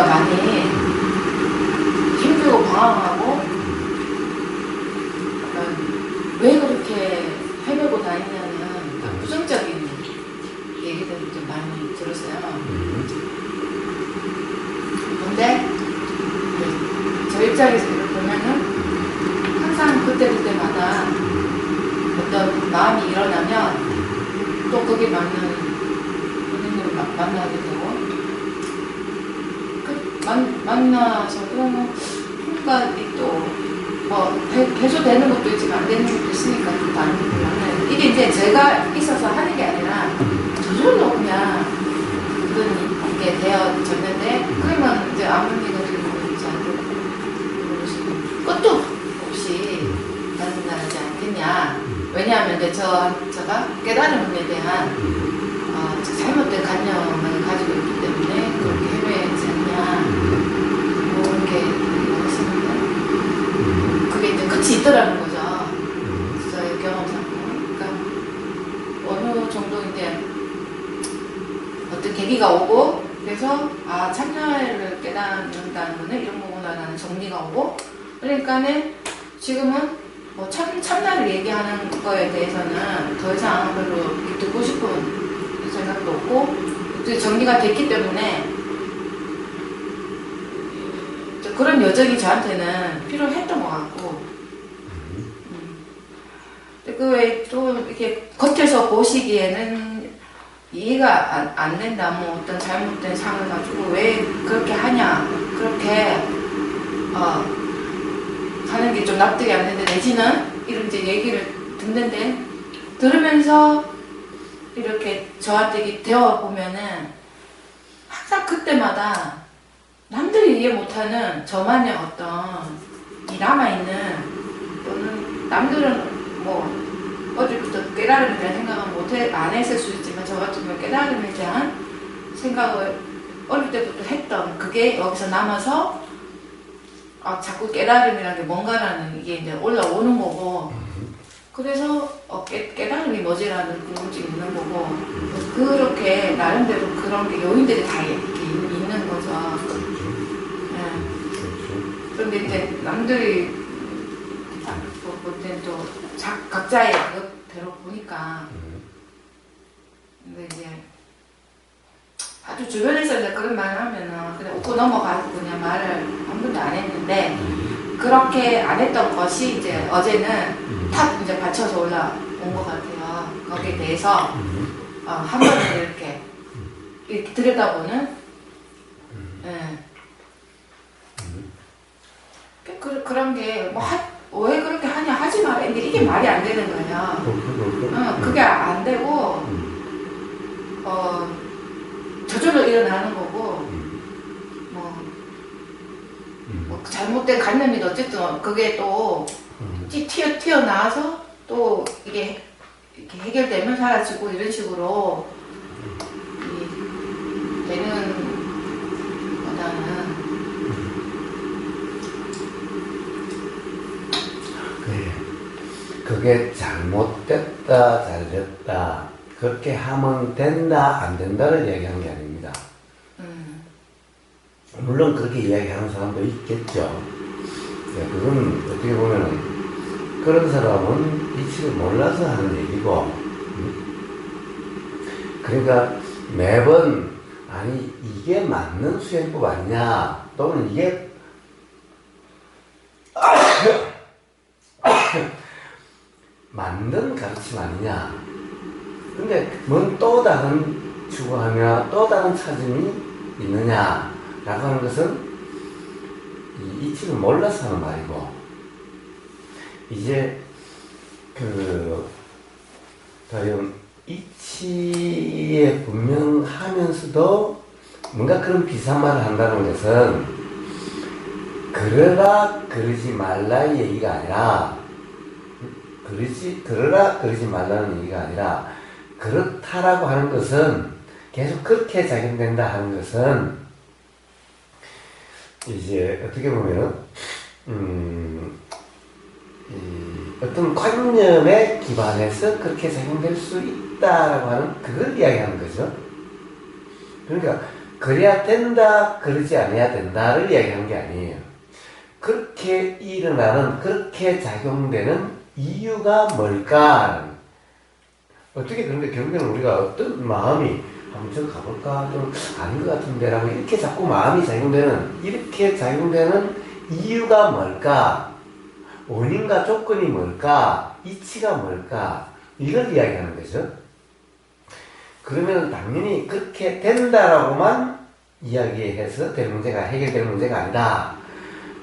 언니가 많이 힘들고 방황하고 왜 그렇게 헤매고 다니냐는 부정적인 얘기들을 좀 많이 들었어요. 근데 저 입장에서 이걸 보면은 항상 그때마다 어떤 마음이 일어나면 또 거기에 맞는 선생님을 만나게 되고 만나서도 뭔가 또 해소되는 것도 있지만 안 되는 것도 있으니까 또 다른 거는 이게 이제 제가 있어서 하는 게 아니라 저절로 그냥 그게 되어졌는데 그러면 이제 아버님이 그리고 저한테 끝도 없이 가능하지 않겠냐. 왜냐하면 이제 제가 깨달음에 대한 잘못된 관념을 가지고 있기 때문에 그렇게 헤매지 않냐. 뭐 이렇게 말씀인데 그게 이제 끝이 있더라는 거죠. 저의 경험상. 그러니까 어느 정도 이제 어떤 계기가 오고 그래서 참여를 깨닫는다는 거는 이런 거구나라는 정리가 오고 그러니까는 지금은 뭐 참나를 얘기하는 거에 대해서는 더 이상 별로 듣고 싶은 생각도 없고 정리가 됐기 때문에 그런 여정이 저한테는 필요했던 것 같고 그 외에 또 이렇게 겉에서 보시기에는 이해가 안 된다. 뭐 어떤 잘못된 상을 가지고 왜 그렇게 하냐 그렇게 하는 게 좀 납득이 안 되는데 내지는 이런 이제 얘기를 듣는데 들으면서 이렇게 저한테 대화 보면은 항상 그때마다 남들이 이해 못하는 저만의 어떤 이 남아있는 또는 남들은 뭐 어제부터 깨달음에 대한 생각은 안 했을 수 있지만 저 같은 경우 깨달음에 대한 생각을 어릴 때부터 했던 그게 여기서 남아서 자꾸 깨달음이라는 게 뭔가라는 이게 이제 올라오는 거고 그래서 깨달음이 뭐지라는 궁금증이 있는 거고 그렇게 나름대로 그런 게 요인들이 다 이렇게 있는 거죠. 그런데 이제 남들이 볼 때는 또 각자의 그것대로 보니까 근데 이제 아주 주변에서 이제 그런 말을 하면은 그냥 웃고 넘어가고 그냥 말을 한 번도 안 했는데 그렇게 안 했던 것이 이제 어제는 탁 이제 받쳐서 올라온 것 같아요. 거기에 대해서 한 번에 이렇게 들여다보는 그런 게 뭐 왜 그렇게 하냐 하지 마라. 근데 이게 말이 안 되는 거예요. 그게 안 되고 저절로 일어나는 거고 뭐 잘못된 관념이 어쨌든 그게 또 튀어나와서 또 이게 이렇게 해결되면 사라지고 이런 식으로 되는 거다는 그게 잘못됐다 잘됐다 그렇게 하면 된다 안 된다를 이야기하는 게 아닙니다. 물론 그렇게 이야기하는 사람도 있겠죠. 그건 어떻게 보면은 그런 사람은 이치를 몰라서 하는 얘기고 그러니까 매번 아니 이게 맞는 수행법 아니냐 또는 이게 맞는 가르침 아니냐. 근데 뭔 또 다른 추구하며 또 다른 찾음이 있느냐 라고 하는 것은 이 이치를 몰라서 하는 말이고 이제 과연 이치에 분명하면서도 뭔가 그런 비슷한 말을 한다는 것은 그러라 그러지 말라의 얘기가 아니라 그러라 그러지 말라는 얘기가 아니라 그렇다라고 하는 것은 계속 그렇게 작용된다 하는 것은 이제 어떻게 보면은 어떤 관념에 기반해서 그렇게 작용될 수 있다라고 하는 그걸 이야기하는 거죠. 그러니까 그래야 된다, 그러지 않아야 된다를 이야기하는 게 아니에요. 그렇게 일어나는, 그렇게 작용되는 이유가 뭘까? 어떻게 그런데 결국에는 우리가 어떤 마음이 한번 저 가볼까? 좀 아닌 것 같은데라고 이렇게 자꾸 마음이 작용되는, 이렇게 작용되는 이유가 뭘까? 원인과 조건이 뭘까? 이치가 뭘까? 이걸 이야기하는 거죠. 그러면 당연히 그렇게 된다라고만 이야기해서 될 문제가 해결될 문제가 아니다.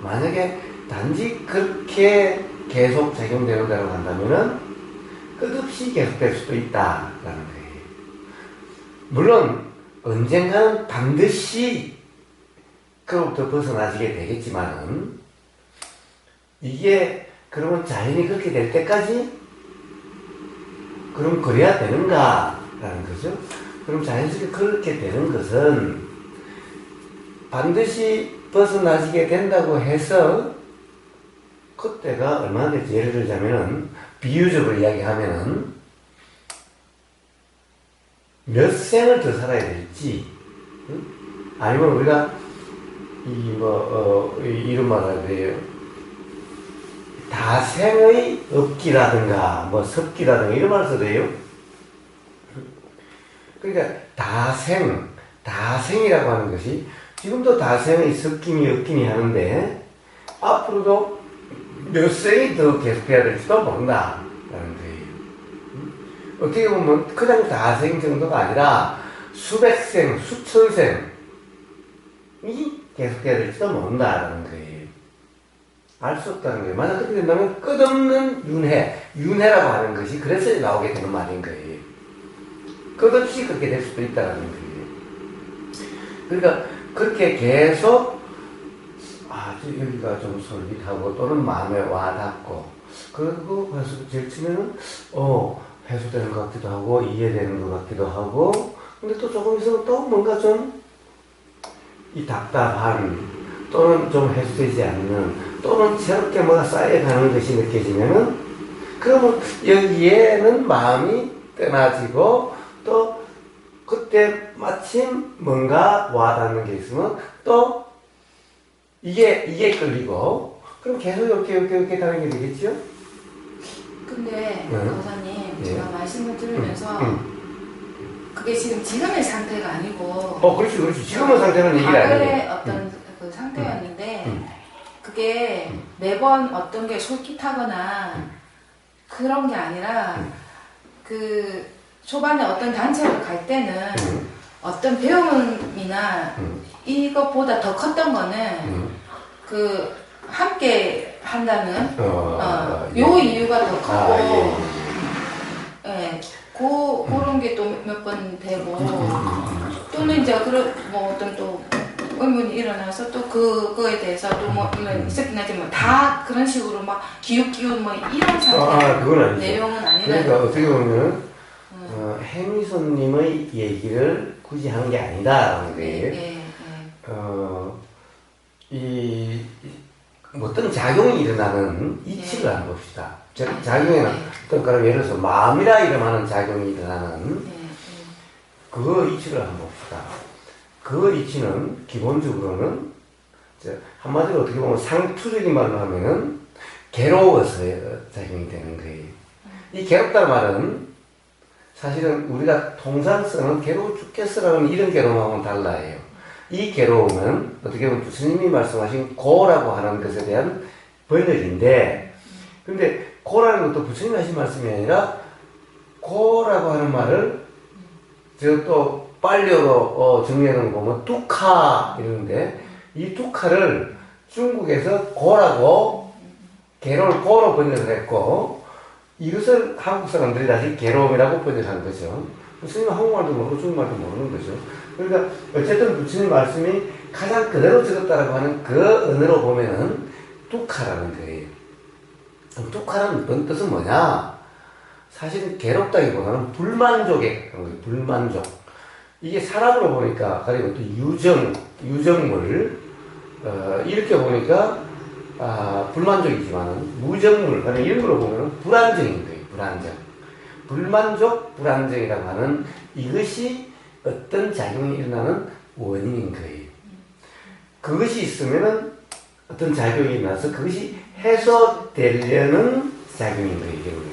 만약에 단지 그렇게 계속 작용되는다고 한다면은 끝없이 계속될 수도 있다라는 거예요. 물론 언젠가는 반드시 그로부터 벗어나지게 되겠지만은 이게 그러면 자연이 그렇게 될 때까지 그럼 그래야 되는가라는 거죠. 그럼 자연스럽게 그렇게 되는 것은 반드시 벗어나지게 된다고 해서 그때가 얼마나 될지 예를 들자면은 비유적으로 이야기하면은 몇 생을 더 살아야 될지, 응? 아니면 우리가 이런 말 해야 돼요. 다생의 업기라든가 뭐 섭기라든가 이런 말을 써도 돼요. 그러니까 다생이라고 하는 것이 지금도 다생의 섭김이 업김이 하는데 앞으로도 몇 생이 더 계속해야 될지도 모른다라는 거예요. 어떻게 보면 그냥 다생 정도가 아니라 수백 생, 수천 생이 계속해야 될지도 모른다라는 거예요. 알 수 없다는 거예요. 만약 그렇게 된다면 끝없는 윤회라고 하는 것이 그래서 나오게 되는 말인 거예요. 끝없이 그렇게 될 수도 있다는 거예요. 그러니까 그렇게 계속 여기가 좀 솔깃하고 또는 마음에 와닿고 그리고 질치면은 해소되는 것 같기도 하고 이해되는 것 같기도 하고 근데 또 조금 있으면 또 뭔가 좀 이 답답한 또는 좀 해소되지 않는 또는 새롭게 뭐가 쌓여가는 것이 느껴지면은 그러면 여기에는 마음이 떠나지고 또 그때 마침 뭔가 와닿는 게 있으면 또 이게 끌리고 그럼 계속 이렇게 가는 게 되겠죠? 근데 도사님 네. 제가 말씀을 들으면서 그게 지금의 상태가 아니고 그렇지. 지금의 상태는 얘기가 과거의 아니에요. 어떤 그 상태였는데 그게 매번 어떤 게 솔깃하거나 그런 게 아니라 그 초반에 어떤 단체를 갈 때는 어떤 배움이나 이것보다 더 컸던 거는 그 함께 한다는 요 이유가 더 컸고 그런 게 또 몇 번 되고 또는 이제 뭐 어떤 또 의문이 일어나서 또 그거에 대해서 또 뭐 있었긴 하지만 다 그런 식으로 막 기웃기웃 뭐 이런 상태 그건 아니죠. 내용은 아니라 그러니까 어떻게 보면 해미손님의 얘기를 굳이 하는 게 아니다라는 거예요. 어떤 작용이 일어나는 이치를 한번 봅시다. 작용에는 어떤 그런 예를 들어서 마음이라 이름하는 작용이 일어나는 그 이치를 한번 봅시다. 그 이치는 기본적으로는 한마디로 어떻게 보면 상투적인 말로 하면은 괴로워서 작용이 되는 거예요. 이 괴롭다는 말은 사실은 우리가 통상 쓰는 괴로워 죽겠어라는 이런 괴로움하고는 달라요. 이 괴로움은 어떻게 보면 부처님이 말씀하신 고라고 하는 것에 대한 번역인데 근데 고라는 것도 부처님이 하신 말씀이 아니라 고라고 하는 말을 제가 또 빨리어로 정리해 놓은 거 보면 뚜카 이러는데 이 뚜카를 중국에서 고라고 괴로울 고로 번역을 했고 이것을 한국 사람들이 다시 괴로움이라고 번역한 거죠. 부처님은 한국말도 모르고 중국말도 모르는 거죠. 그러니까 어쨌든 부처님 말씀이 가장 그대로 적었다라고 하는 그 언어로 보면은 뚜카라는 거예요. 뚜카라는 어떤 뜻은 뭐냐? 사실은 괴롭다기보다는 불만족에 가까운 거예요. 불만족. 이게 사람으로 보니까 가령 또 유정물 이렇게 보니까 불만족이지만은 무정물 가령 이런 걸로 보면 불안정인 거예요. 불안정. 불만족, 불안정이라고 하는 이것이 어떤 작용이 일어나는 원인인 거예요. 그것이 있으면은 어떤 작용이 나서 그것이 해소되려는 작용인 거예요, 결국에.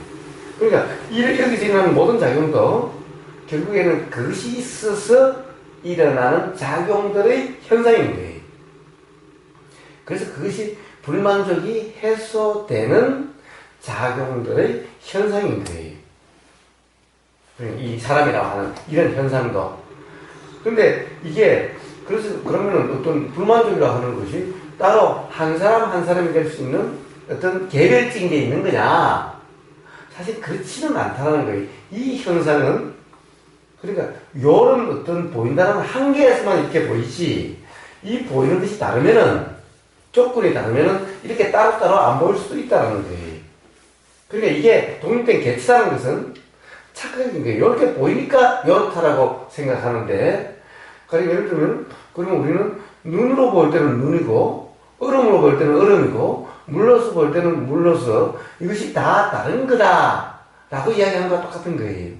그러니까 여기서 일어나는 모든 작용도 결국에는 그것이 있어서 일어나는 작용들의 현상인 거예요. 그래서 그것이 불만족이 해소되는 작용들의 현상인 거예요. 이 사람이라고 하는 이런 현상도. 근데 이게 그래서 그러면은 어떤 불만족이라고 하는 것이 따로 한 사람 한 사람이 될 수 있는 어떤 개별적인 게 있는 거냐? 사실 그렇지는 않다는 거예요. 이 현상은 그러니까 요런 어떤 보인다는 한계에서만 이렇게 보이지, 이 보이는 것이 다르면은, 조건이 다르면은 이렇게 따로따로 안 보일 수도 있다는 거예요. 그러니까 이게 독립된 개체라는 것은 착각인 거예요. 이렇게 보이니까 이렇다라고 생각하는데, 그러니까 예를 들면, 그러면 우리는 눈으로 볼 때는 눈이고, 얼음으로 볼 때는 얼음이고, 물로서 볼 때는 물로서, 이것이 다 다른 거다 라고 이야기하는 것과 똑같은 거예요.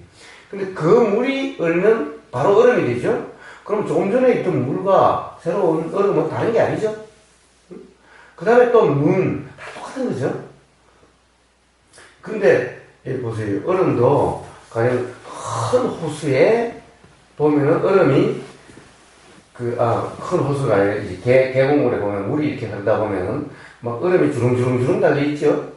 근데 그 물이 얼면 바로 얼음이 되죠? 그럼 조금 전에 있던 물과 새로운 얼음은 다른 게 아니죠? 그 다음에 또 눈, 다 똑같은 거죠? 근데, 여기 보세요. 얼음도, 가령 큰 호수에 보면은 얼음이, 큰 호수가 아니라, 이제 계곡물에 보면 물이 이렇게 흐르다 보면은, 막 얼음이 주렁주렁 달려있죠?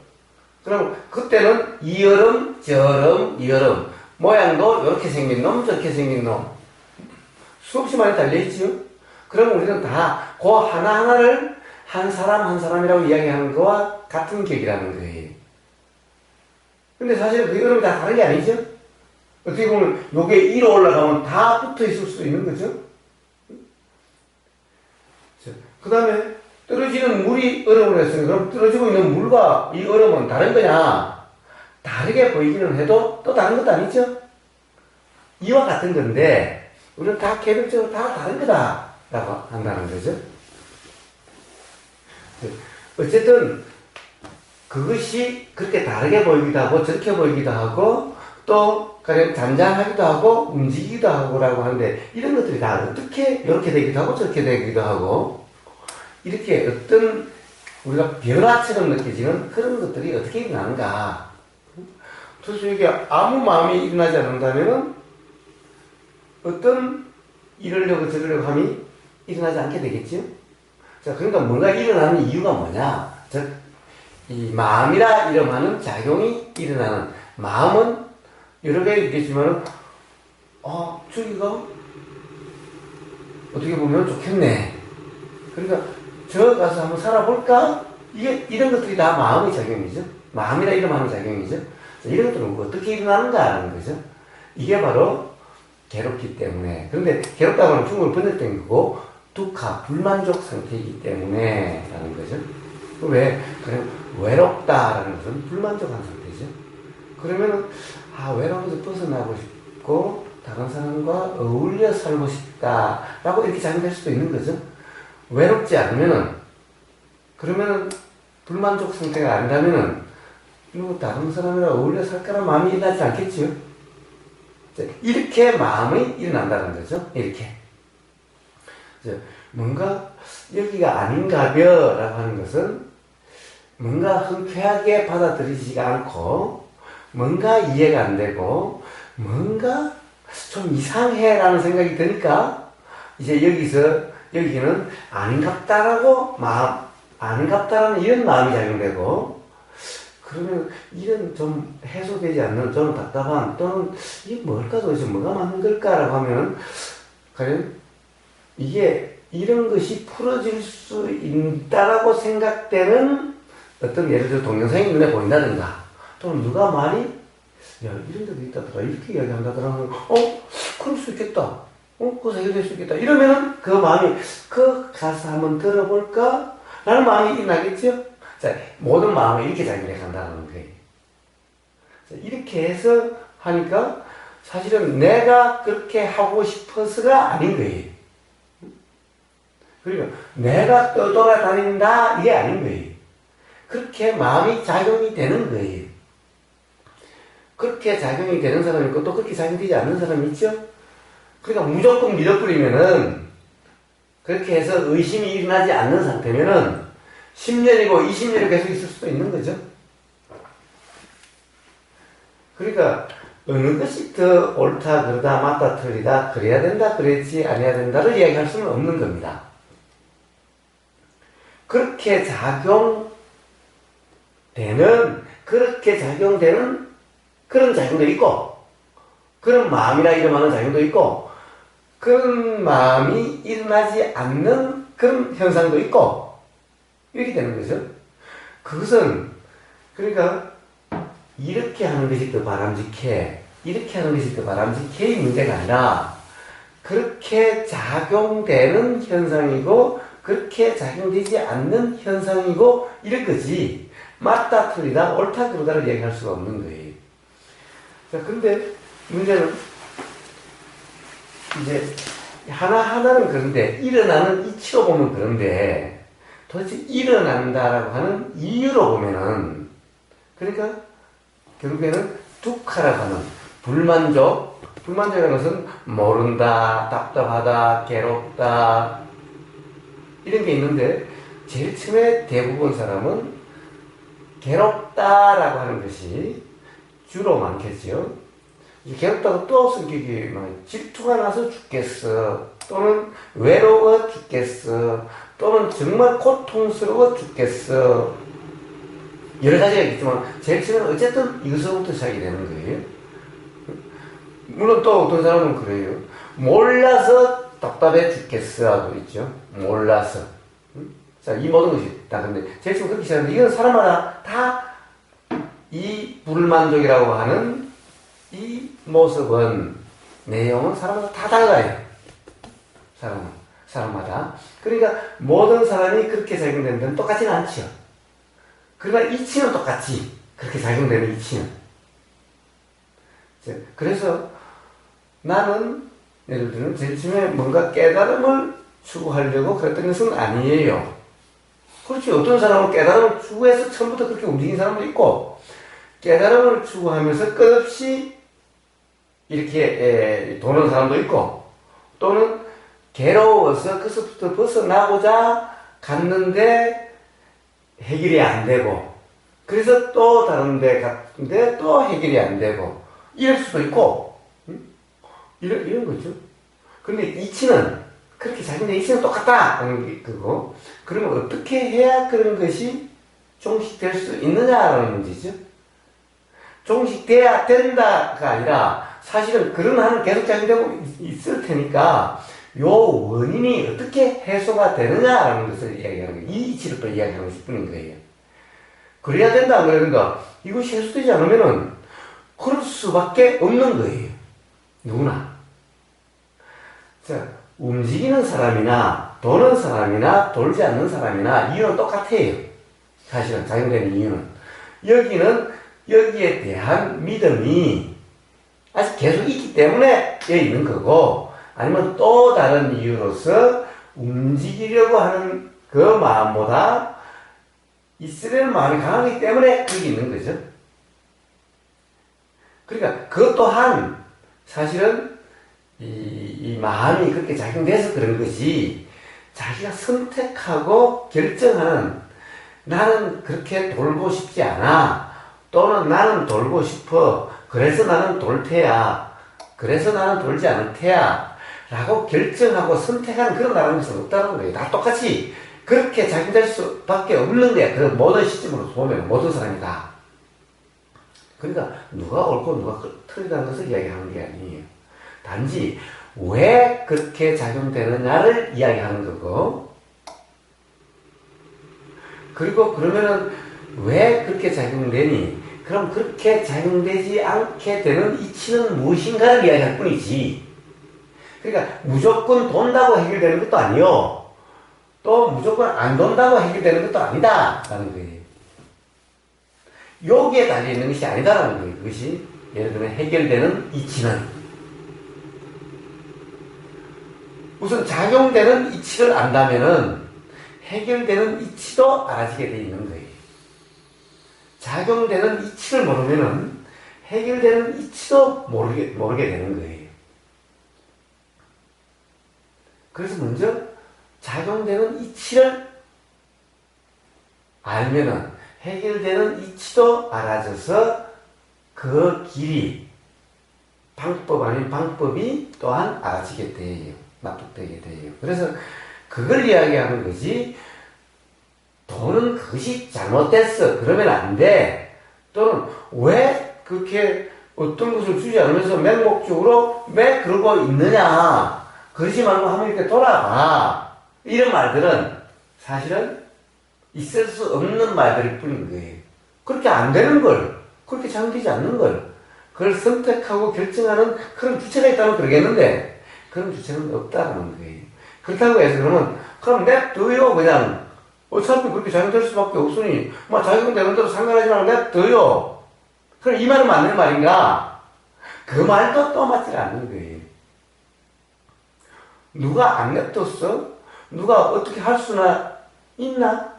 그럼 그때는 이 얼음, 저 얼음, 이 얼음, 모양도 이렇게 생긴 놈, 저렇게 생긴 놈, 수없이 많이 달려있지요? 그럼 우리는 다 그 하나하나를 한 사람 한 사람이라고 이야기하는 거와 같은 격이라는 거예요. 근데 사실은 그 얼음이 다 다른 게 아니죠? 어떻게 보면 요게 위로 올라가면 다 붙어 있을 수 있는 거죠? 그 다음에 떨어지는 물이 얼음을 했으니까 그럼 떨어지고 있는 물과 이 얼음은 다른 거냐? 다르게 보이기는 해도 또 다른 것도 아니죠? 이와 같은 건데 우리는 다 개별적으로 다 다른 거다 라고 한다는 거죠. 어쨌든 그것이 그렇게 다르게 보이기도 하고 저렇게 보이기도 하고 또 가령 잔잔하기도 하고 움직이기도 하고 라고 하는데 이런 것들이 다 어떻게 이렇게 되기도 하고 저렇게 되기도 하고 이렇게 어떤 우리가 변화처럼 느껴지는 그런 것들이 어떻게 일어나는가. 그래서 이게 아무 마음이 일어나지 않는다면 어떤 이러려고 저러려고 함이 일어나지 않게 되겠죠. 자, 그러니까 뭔가 일어나는 이유가 뭐냐. 즉, 이 마음이라 이름하는 작용이 일어나는, 마음은 여러 개 있겠지만 저기가 어떻게 보면 좋겠네. 그러니까 저 가서 한번 살아볼까? 이런 것들이 다 마음의 작용이죠. 마음이라 이름하는 작용이죠. 자, 이런 것들은 어떻게 일어나는가 하는 거죠. 이게 바로 괴롭기 때문에. 그런데 괴롭다고 하면 중국어로 번역된 거고, 두카, 불만족 상태이기 때문에 라는 거죠. 왜? 그냥 외롭다라는 것은 불만족한 상태죠. 그러면은, 외로워서 벗어나고 싶고, 다른 사람과 어울려 살고 싶다. 라고 이렇게 작용될 수도 있는 거죠. 외롭지 않으면은, 그러면은, 불만족 상태가 아니라면은, 다른 사람이랑 어울려 살까라는 마음이 일어나지 않겠지요? 이렇게 마음이 일어난다는 거죠. 이렇게. 뭔가 여기가 아닌가벼 라고 하는 것은 뭔가 흔쾌하게 받아들이지가 않고 뭔가 이해가 안 되고 뭔가 좀 이상해 라는 생각이 드니까 이제 여기는 아닌갑다라고 아닌갑다라는 이런 마음이 작용되고 그러면 이런 좀 해소되지 않는 좀 답답한 또는 이게 뭘까 도대체 뭐가 맞는 걸까라고 하면 과연 이게 이런 것이 풀어질 수 있다라고 생각되는 어떤 예를 들어 동영상이 눈에 보인다든가 또는 누가 말이 이런 데도 있다더라 이렇게 이야기한다더라 그럴 수 있겠다 그거 해결될 수 있겠다 이러면은 그 마음이 그 가서 한번 들어볼까 라는 마음이 일어나겠죠. 자, 모든 마음이 이렇게 작용해 간다는 거예요. 자, 이렇게 해서 하니까 사실은 내가 그렇게 하고 싶어서가 아닌 거예요. 그리고 내가 떠돌아다닌다 이게 아닌 거예요. 그렇게 마음이 작용이 되는 거예요. 그렇게 작용이 되는 사람이 있고 또 그렇게 작용되지 않는 사람이 있죠. 그러니까 무조건 믿어버리면은 그렇게 해서 의심이 일어나지 않는 상태면은 10년이고 20년이 계속 있을 수도 있는 거죠. 그러니까 어느 것이 더 옳다 그러다 맞다 틀리다 그래야 된다 그랬지 아니야 된다를 이야기할 수는 없는 겁니다. 그렇게 작용되는 그런 작용도 있고 그런 마음이라 이름하는 작용도 있고 그런 마음이 일어나지 않는 그런 현상도 있고 이렇게 되는 거죠. 그것은 그러니까 이렇게 하는 것이 더 바람직해 이렇게 하는 것이 더 바람직해의 문제가 아니라 그렇게 작용되는 현상이고 그렇게 작용되지 않는 현상이고 이럴 거지 맞다 틀리다 옳다 그러다를 얘기할 수가 없는 거예요. 자, 근데 문제는 이제 하나하나는 그런데 일어나는 이치로 보면 그런데 도대체 일어난다라고 하는 이유로 보면은 그러니까 결국에는 툭하라고 하는 불만족이라는 것은 모른다, 답답하다, 괴롭다 이런 게 있는데 제일 처음에 대부분 사람은 괴롭다라고 하는 것이 주로 많겠죠. 괴롭다고 또 성격이 질투가 나서 죽겠어 또는 외로워 죽겠어 또는 정말 고통스러워 죽겠어 여러 가지가 있겠지만 제일 처음에는 어쨌든 이것부터 시작이 되는 거예요. 물론 또 어떤 사람은 그래요. 몰라서 답답해 죽겠어 하고 있죠. 몰라서. 자, 이 모든 것이 다 근데 제일 처음 그렇게 시작하는데 이건 사람마다 다 이 불만족이라고 하는 이 모습은 내용은 사람마다 다 달라요. 사람마다. 그러니까 모든 사람이 그렇게 작용되는 데는 똑같지는 않죠. 그러나 이치는 똑같지. 그렇게 작용되는 이치는. 그래서 나는 예를 들면 제일 처음에 뭔가 깨달음을 추구하려고 그랬던 것은 아니에요. 그렇지. 어떤 사람은 깨달음을 추구해서 처음부터 그렇게 움직인 사람도 있고 깨달음을 추구하면서 끝없이 이렇게 도는 사람도 있고 또는 괴로워서 그것부터 벗어나고자 갔는데 해결이 안 되고 그래서 또 다른 데 갔는데 또 해결이 안 되고 이럴 수도 있고 이런 거죠. 근데 이치는 그렇게 자기네 이치는 똑같다 하는 게 그거. 그러면 어떻게 해야 그런 것이 종식될 수 있느냐라는 문제죠. 종식돼야 된다가 아니라 사실은 그런 한은 계속 작용되고 있을 테니까 요 원인이 어떻게 해소가 되느냐라는 것을 이야기하는 거예요. 이 이치를 또 이야기하고 싶은 거예요. 그래야 된다 안 그래야 된다. 이것이 해소되지 않으면은 그럴 수밖에 없는 거예요. 누구나. 자, 움직이는 사람이나 도는 사람이나 돌지 않는 사람이나 이유는 똑같아요. 사실은 작용되는 이유는. 여기에 대한 믿음이 아직 계속 있기 때문에 여기 있는 거고 아니면 또 다른 이유로서 움직이려고 하는 그 마음보다 있으려는 마음이 강하기 때문에 거기 있는 거죠. 그러니까 그것 또한 사실은 이 마음이 그렇게 작용돼서 그런 것이 자기가 선택하고 결정하는 나는 그렇게 돌고 싶지 않아 또는 나는 돌고 싶어 그래서 나는 돌 테야 그래서 나는 돌지 않을 테야 라고 결정하고 선택하는 그런 나라는 것은 없다는 거예요. 다 똑같이 그렇게 작용될 수밖에 없는 거야. 그 모든 시점으로 보면 모든 사람이 다. 그러니까 누가 옳고 누가 틀리다는 것을 이야기하는 게 아니에요. 단지 왜 그렇게 작용되느냐를 이야기하는 거고 그리고 그러면은 왜 그렇게 작용되니? 그럼 그렇게 작용되지 않게 되는 이치는 무엇인가를 이야기할 뿐이지. 그러니까 무조건 돈다고 해결되는 것도 아니요. 또 무조건 안 돈다고 해결되는 것도 아니다. 라는 거예요. 여기에 달려있는 것이 아니다라는 거예요. 그것이 예를 들면 해결되는 이치는. 우선 작용되는 이치를 안다면은 해결되는 이치도 알아지게 되어 있는 거예요. 작용되는 이치를 모르면은 해결되는 이치도 모르게 되는 거예요. 그래서 먼저 작용되는 이치를 알면은 해결되는 이치도 알아져서 그 길이 방법 아닌 방법이 또한 알아지게 돼요. 납득되게 돼요. 그래서 그걸 이야기하는 거지. 돈은 그것이 잘못됐어. 그러면 안 돼. 또는 왜 그렇게 어떤 것을 주지 않으면서 맹목적으로 왜 그러고 있느냐. 그러지 말고 한번 이렇게 돌아봐. 이런 말들은 사실은 있을 수 없는 말들일 뿐인 거예요. 그렇게 안 되는 걸, 그렇게 잘되지 않는 걸, 그걸 선택하고 결정하는 그런 주체가 있다면 그러겠는데, 그런 주체는 없다는 거예요. 그렇다고 해서 그럼 냅둬요, 그냥. 어차피 그렇게 작용될 수밖에 없으니, 작용되는 대로 상관하지 말고 냅둬요. 그럼 이 말은 맞는 말인가? 그 말도 또 맞지 않는 거예요. 누가 안 냅뒀어? 누가 어떻게 할 수나 있나?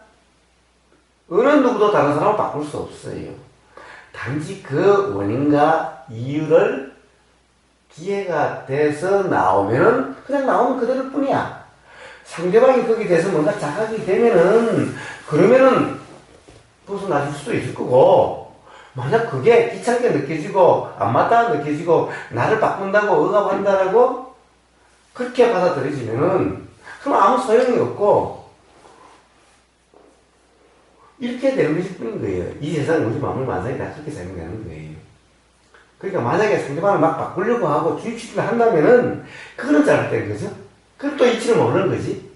어느 누구도 다른 사람을 바꿀 수 없어요. 단지 그 원인과 이유를 기회가 돼서 나오면은 그냥 나오면 그대로일 뿐이야. 상대방이 거기에 대해서 뭔가 자각이 되면은 그러면은 벗어나실 수도 있을 거고, 만약 그게 귀찮게 느껴지고 안 맞다 느껴지고 나를 바꾼다고 억압한다라고 그렇게 받아들여지면은 그럼 아무 소용이 없고 이렇게 되는 것일 뿐인 거예요. 이 세상 우리 마음을 만상이 다 그렇게 작용되는 거예요. 그러니까 만약에 상대방을 막 바꾸려고 하고 주입시키려 한다면은 그거는 잘못된 거죠. 그럼 또 이치를 모르는 거지.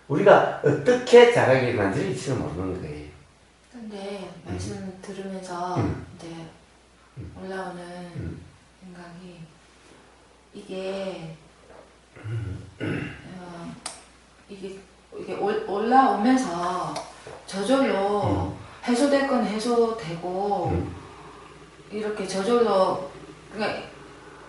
우리가 어떻게 자각이 일어난지를 이치를 모르는 거예요. 근데 말씀 들으면서 이제 올라오는 생각이 이게 이게 올라오면서 저절로 해소될 건 해소되고 이렇게 저절로 그러니까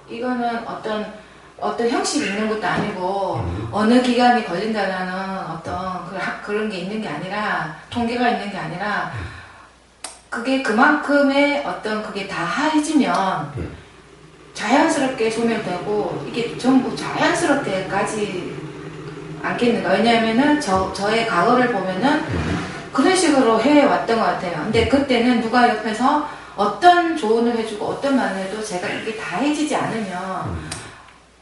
이거는 어떤 형식이 있는 것도 아니고 어느 기간이 걸린다라는 어떤 그런 게 있는 게 아니라 통계가 있는 게 아니라 그게 그만큼의 그게 다 하해지면 자연스럽게 소멸되고 이게 전부 자연스럽게 가지 않겠는가. 왜냐하면은 저의 과거를 보면은 그런 식으로 해왔던 것 같아요. 근데 그때는 누가 옆에서 어떤 조언을 해주고 어떤 말을 해도 제가 이게 다 해지지 않으면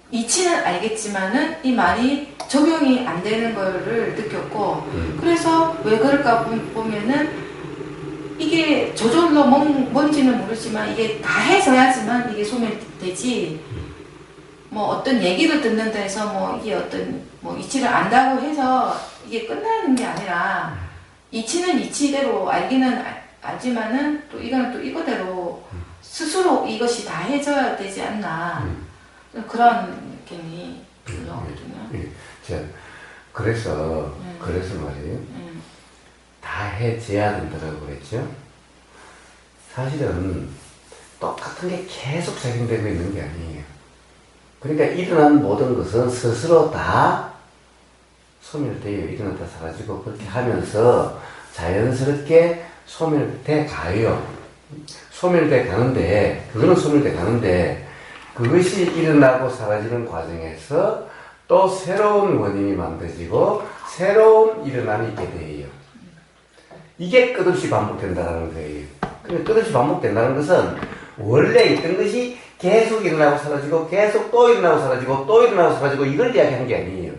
이치는 알겠지만은 이 말이 적용이 안 되는 거를 느꼈고 그래서 왜 그럴까 보면은 이게 저절로 뭔지는 모르지만 이게 다 해서야지만 이게 소멸되지 뭐 어떤 얘기를 듣는다 해서 뭐 이게 이치를 안다고 해서 이게 끝나는 게 아니라 이치는 이치대로 알기는 알지만은 또 이거는 또 이거대로 스스로 이것이 다 해줘야 되지 않나 그런 느낌이 들거든요. 그래서 말이에요. 다 해줘야 된다고 그랬죠. 사실은 똑같은 게 계속 작용되고 있는 게 아니에요. 그러니까 일어난 모든 것은 스스로 다 소멸돼요. 일어났다 사라지고 그렇게 하면서 자연스럽게 소멸돼 가요. 소멸돼 가는데 그것이 일어나고 사라지는 과정에서 또 새로운 원인이 만들어지고 새로운 일어남이 있게 돼요. 이게 끝없이 반복된다는 거예요. 그러니까 끝없이 반복된다는 것은 원래 있던 것이 계속 일어나고 사라지고 계속 또 일어나고 사라지고 또 일어나고 사라지고 이걸 이야기하는 게 아니에요.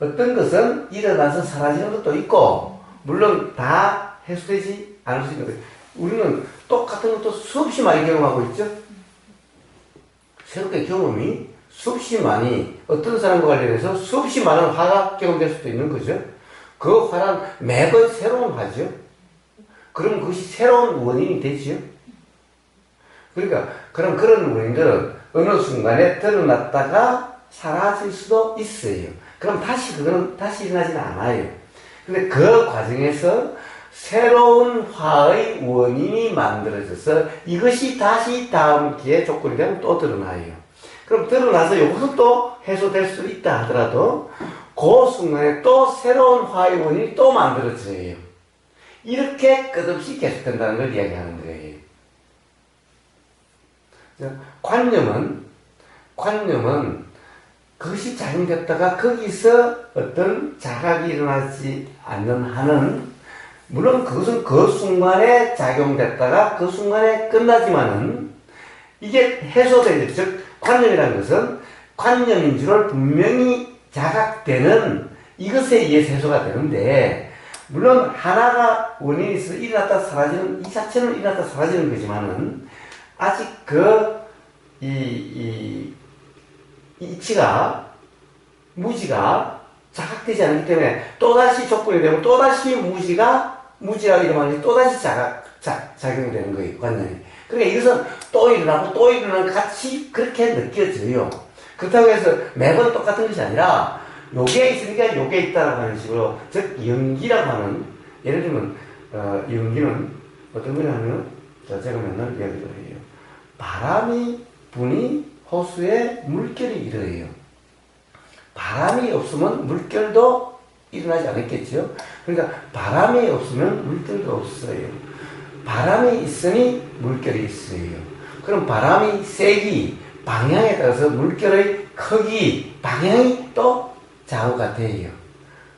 어떤 것은 일어나서 사라지는 것도 있고 물론 다 해소되지 않을 수 있는 거예요. 우리는 똑같은 것도 수없이 많이 경험하고 있죠. 새롭게 경험이 수없이 많이 어떤 사람과 관련해서 수없이 많은 화가 경험될 수도 있는 거죠. 그 화란 매번 새로운 화죠. 그럼 그것이 새로운 원인이 되죠. 그러니까 그런 원인들은 어느 순간에 드러났다가 사라질 수도 있어요. 그럼 그거는 다시 일어나지는 않아요. 근데 그 과정에서 새로운 화의 원인이 만들어져서 이것이 다시 다음 기회 조건이 되면 또 드러나요. 그럼 드러나서 이것은 또 해소될 수 있다 하더라도 그 순간에 또 새로운 화의 원인이 또 만들어져요. 이렇게 끝없이 계속된다는 걸 이야기하는 거예요. 관념은 그것이 작용됐다가 거기서 어떤 자각이 일어나지 않는 한은 물론 그것은 그 순간에 작용됐다가 그 순간에 끝나지만은 이게 해소되죠. 즉 관념이라는 것은 관념인 줄을 분명히 자각되는 이것에 의해서 해소가 되는데 물론 하나가 원인이 있어 일어났다 사라지는 이 자체는 일어났다 사라지는 거지만은 아직 이치가 무지가 자각되지 않기 때문에 또다시 조건이 되면 또다시 무지라고 이름하는 또다시 작용이 되는 거예요, 관념이. 그러니까 이것은 또 일어나고 또 일어나는 같이 그렇게 느껴져요. 그렇다고 해서 매번 똑같은 것이 아니라 요게 있으니까 요게 있다라고 하는 식으로 즉 연기라고 하는 예를 들면 연기는 어떤 거냐면 제가 맨날 이야기를 해요. 바람이 부니 호수에 물결이 일어해요. 바람이 없으면 물결도 일어나지 않았겠죠. 그러니까 바람이 없으면 물결도 없어요. 바람이 있으니 물결이 있어요. 그럼 바람이 세기, 방향에 따라서 물결의 크기, 방향이 또 좌우가 돼요.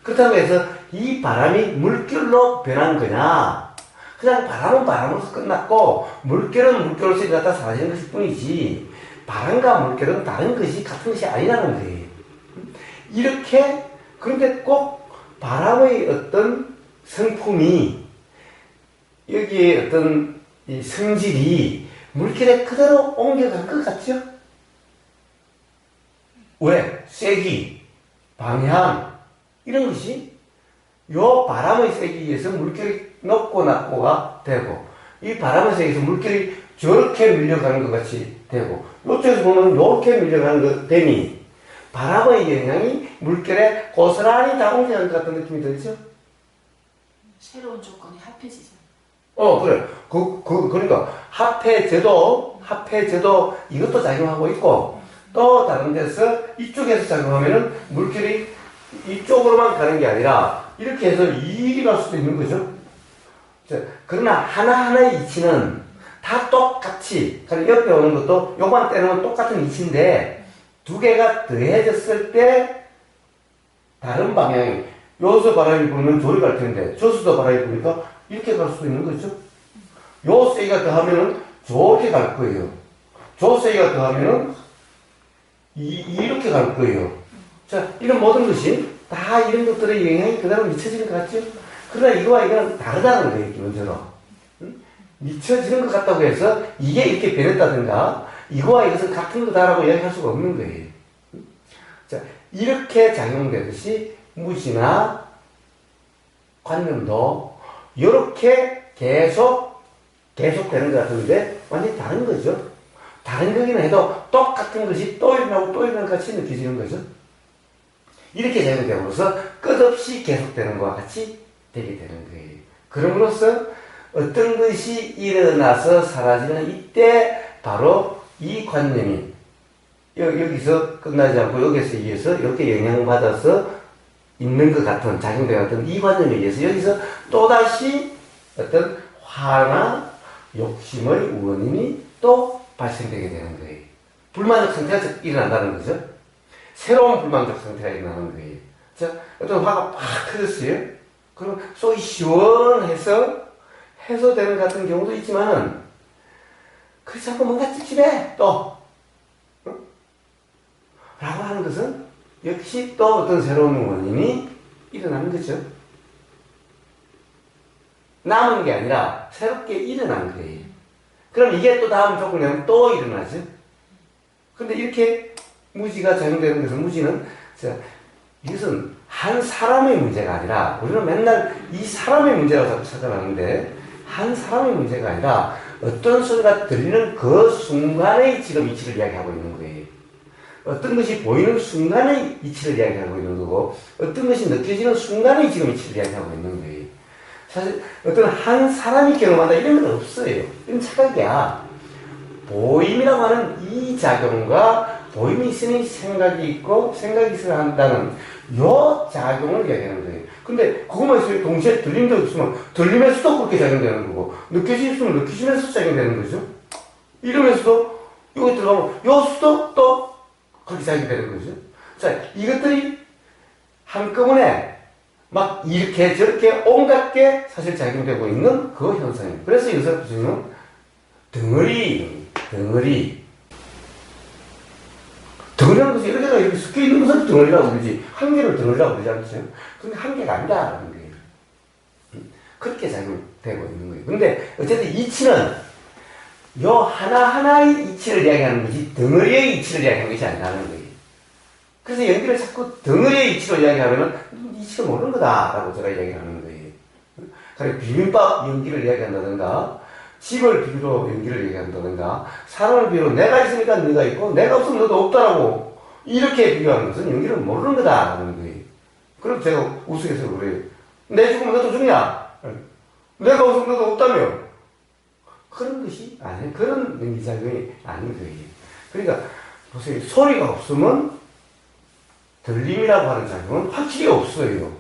그렇다고 해서 이 바람이 물결로 변한 거냐? 그냥 바람은 바람으로서 끝났고 물결은 물결로서 일어났다 사라지는 것일 뿐이지 바람과 물결은 다른 것이 같은 것이 아니라는 거예요. 이렇게 그런데 꼭 바람의 어떤 성품이 여기에 어떤 이 성질이 물결에 그대로 옮겨갈 것 같죠? 왜? 세기, 방향 이런 것이 요 바람의 세기에 의해서 물결이 높고 낮고가 되고 이 바람의 세기에서 물결이 저렇게 밀려가는 것 같이 되고 이쪽에서 보면 이렇게 밀려가는 것 됨이 바람의 영향이 물결에 고스란히 다 옮겨가는 것 같은 느낌이 들죠? 새로운 조건이 합해지죠. 그래. 그러니까 합해제도 이것도 작용하고 있고 또 다른 데서 이쪽에서 작용하면은 물결이 이쪽으로만 가는 게 아니라 이렇게 해서 이리 갈 수도 있는 거죠. 그러나 하나하나의 이치는 다 똑같이, 그러니까 옆에 오는 것도 요만 떼놓으면 똑같은 이치인데 두 개가 더해졌을 때 다른 방향이 여기서 바람이 불면 저리 갈 텐데 저수도 바람이 부니까 이렇게 갈 수도 있는 거죠. 요 세기가 더하면은 저렇게 갈 거예요. 저 세기가 더하면은 이렇게 갈 거예요. 자, 이런 모든 것이 다 이런 것들의 영향이 그대로 미쳐지는 것 같죠? 그러나 이거와 이거는 다르다는 거예요, 기본적으로. 미쳐지는 것 같다고 해서 이게 이렇게 변했다든가 이거와 이것은 같은 거다라고 이야기할 수가 없는 거예요. 자, 이렇게 작용되듯이 무지나 관념도 이렇게 계속되는 것 같은데 완전히 다른 거죠. 다른 거기는 해도 똑같은 것이 또 일어나고 또 일어나는 것 같이 느껴지는 거죠. 이렇게 작용됨으로써 끝없이 계속되는 것과 같이 되게 되는 거예요. 그럼으로써 어떤 것이 일어나서 사라지는 이때 바로 이 관념이 여기서 끝나지 않고 여기서 이어서 이렇게 영향받아서 있는 것 같은 작용되는 같은 이 관념에 의해서 여기서 또다시 어떤 화나 욕심의 원인이 또 발생되게 되는 거예요. 불만족 상태가 일어난다는 거죠. 새로운 불만족 상태가 일어나는 거예요. 자, 어떤 화가 팍 터졌어요. 그럼 속이 시원해서 해소되는 같은 경우도 있지만은 그렇지 않고 뭔가 찝찝해 또 라고 하는 것은 역시 또 어떤 새로운 원인이 일어나는 거죠. 남은 게 아니라 새롭게 일어난 거예요. 그럼 이게 또 다음 조건이 되면 또 일어나죠. 근데 이렇게 무지가 작용되는 것은 무지는 이것은 한 사람의 문제가 아니라 우리는 맨날 이 사람의 문제라고 찾아가는데 한 사람의 문제가 아니라 어떤 소리가 들리는 그 순간의 지금 이치를 이야기하고 있는 거예요. 어떤 것이 보이는 순간의 이치를 이야기하고 있는 거고 어떤 것이 느껴지는 순간의 지금 이치를 이야기하고 있는 거예요. 사실 어떤 한 사람이 경험한다 이런 건 없어요. 이건 착각이야. 보임이라고 하는 이 작용과 보임이 있으니 생각이 있고 생각이 있어야 한다는 요 작용을 이야기하는 거예요. 근데 그것만 있어요. 동시에 들림도 없으면 들리면서도 그렇게 작용되는 거고 느껴지면 느껴지면서 작용되는 거죠. 이러면서도 여기 들어가면 여수도 또 그렇게 작용되는 거죠. 자, 이것들이 한꺼번에 막 이렇게 저렇게 온갖 게 사실 작용되고 있는 그 현상이에요. 그래서 여기서 보시면 덩어리라는 것이 여러 개가 이렇게 섞여 있는 것을 덩어리라고 그러지, 한 개를 덩어리라고 그러지 않죠? 근데 한 개가 아니다라는 거예요. 그렇게 작용되고 있는 거예요. 근데 어쨌든 이치는 요 하나하나의 이치를 이야기하는 거지 덩어리의 이치를 이야기하는 것이 아니라는 거예요. 그래서 연기를 자꾸 덩어리의 이치로 이야기하면 이치가 모르는 거다라고 제가 이야기하는 거예요. 그리고 비빔밥 연기를 이야기한다든가, 집을 비교로 연기를 얘기한다든가, 사람을 비교로 내가 있으니까 네가 있고 내가 없으면 너도 없다라고 이렇게 비교하는 것은 연기를 모르는 거다라는 거예요. 그럼 제가 우스갯소리로 그래요. 내 죽으면 너도 죽냐? 내가 없으면 너도 없다며? 그런 것이 아니에요. 그런 연기작용이 아닌 거예요. 그러니까 보세요. 소리가 없으면 들림이라고 하는 작용은 확실히 없어요.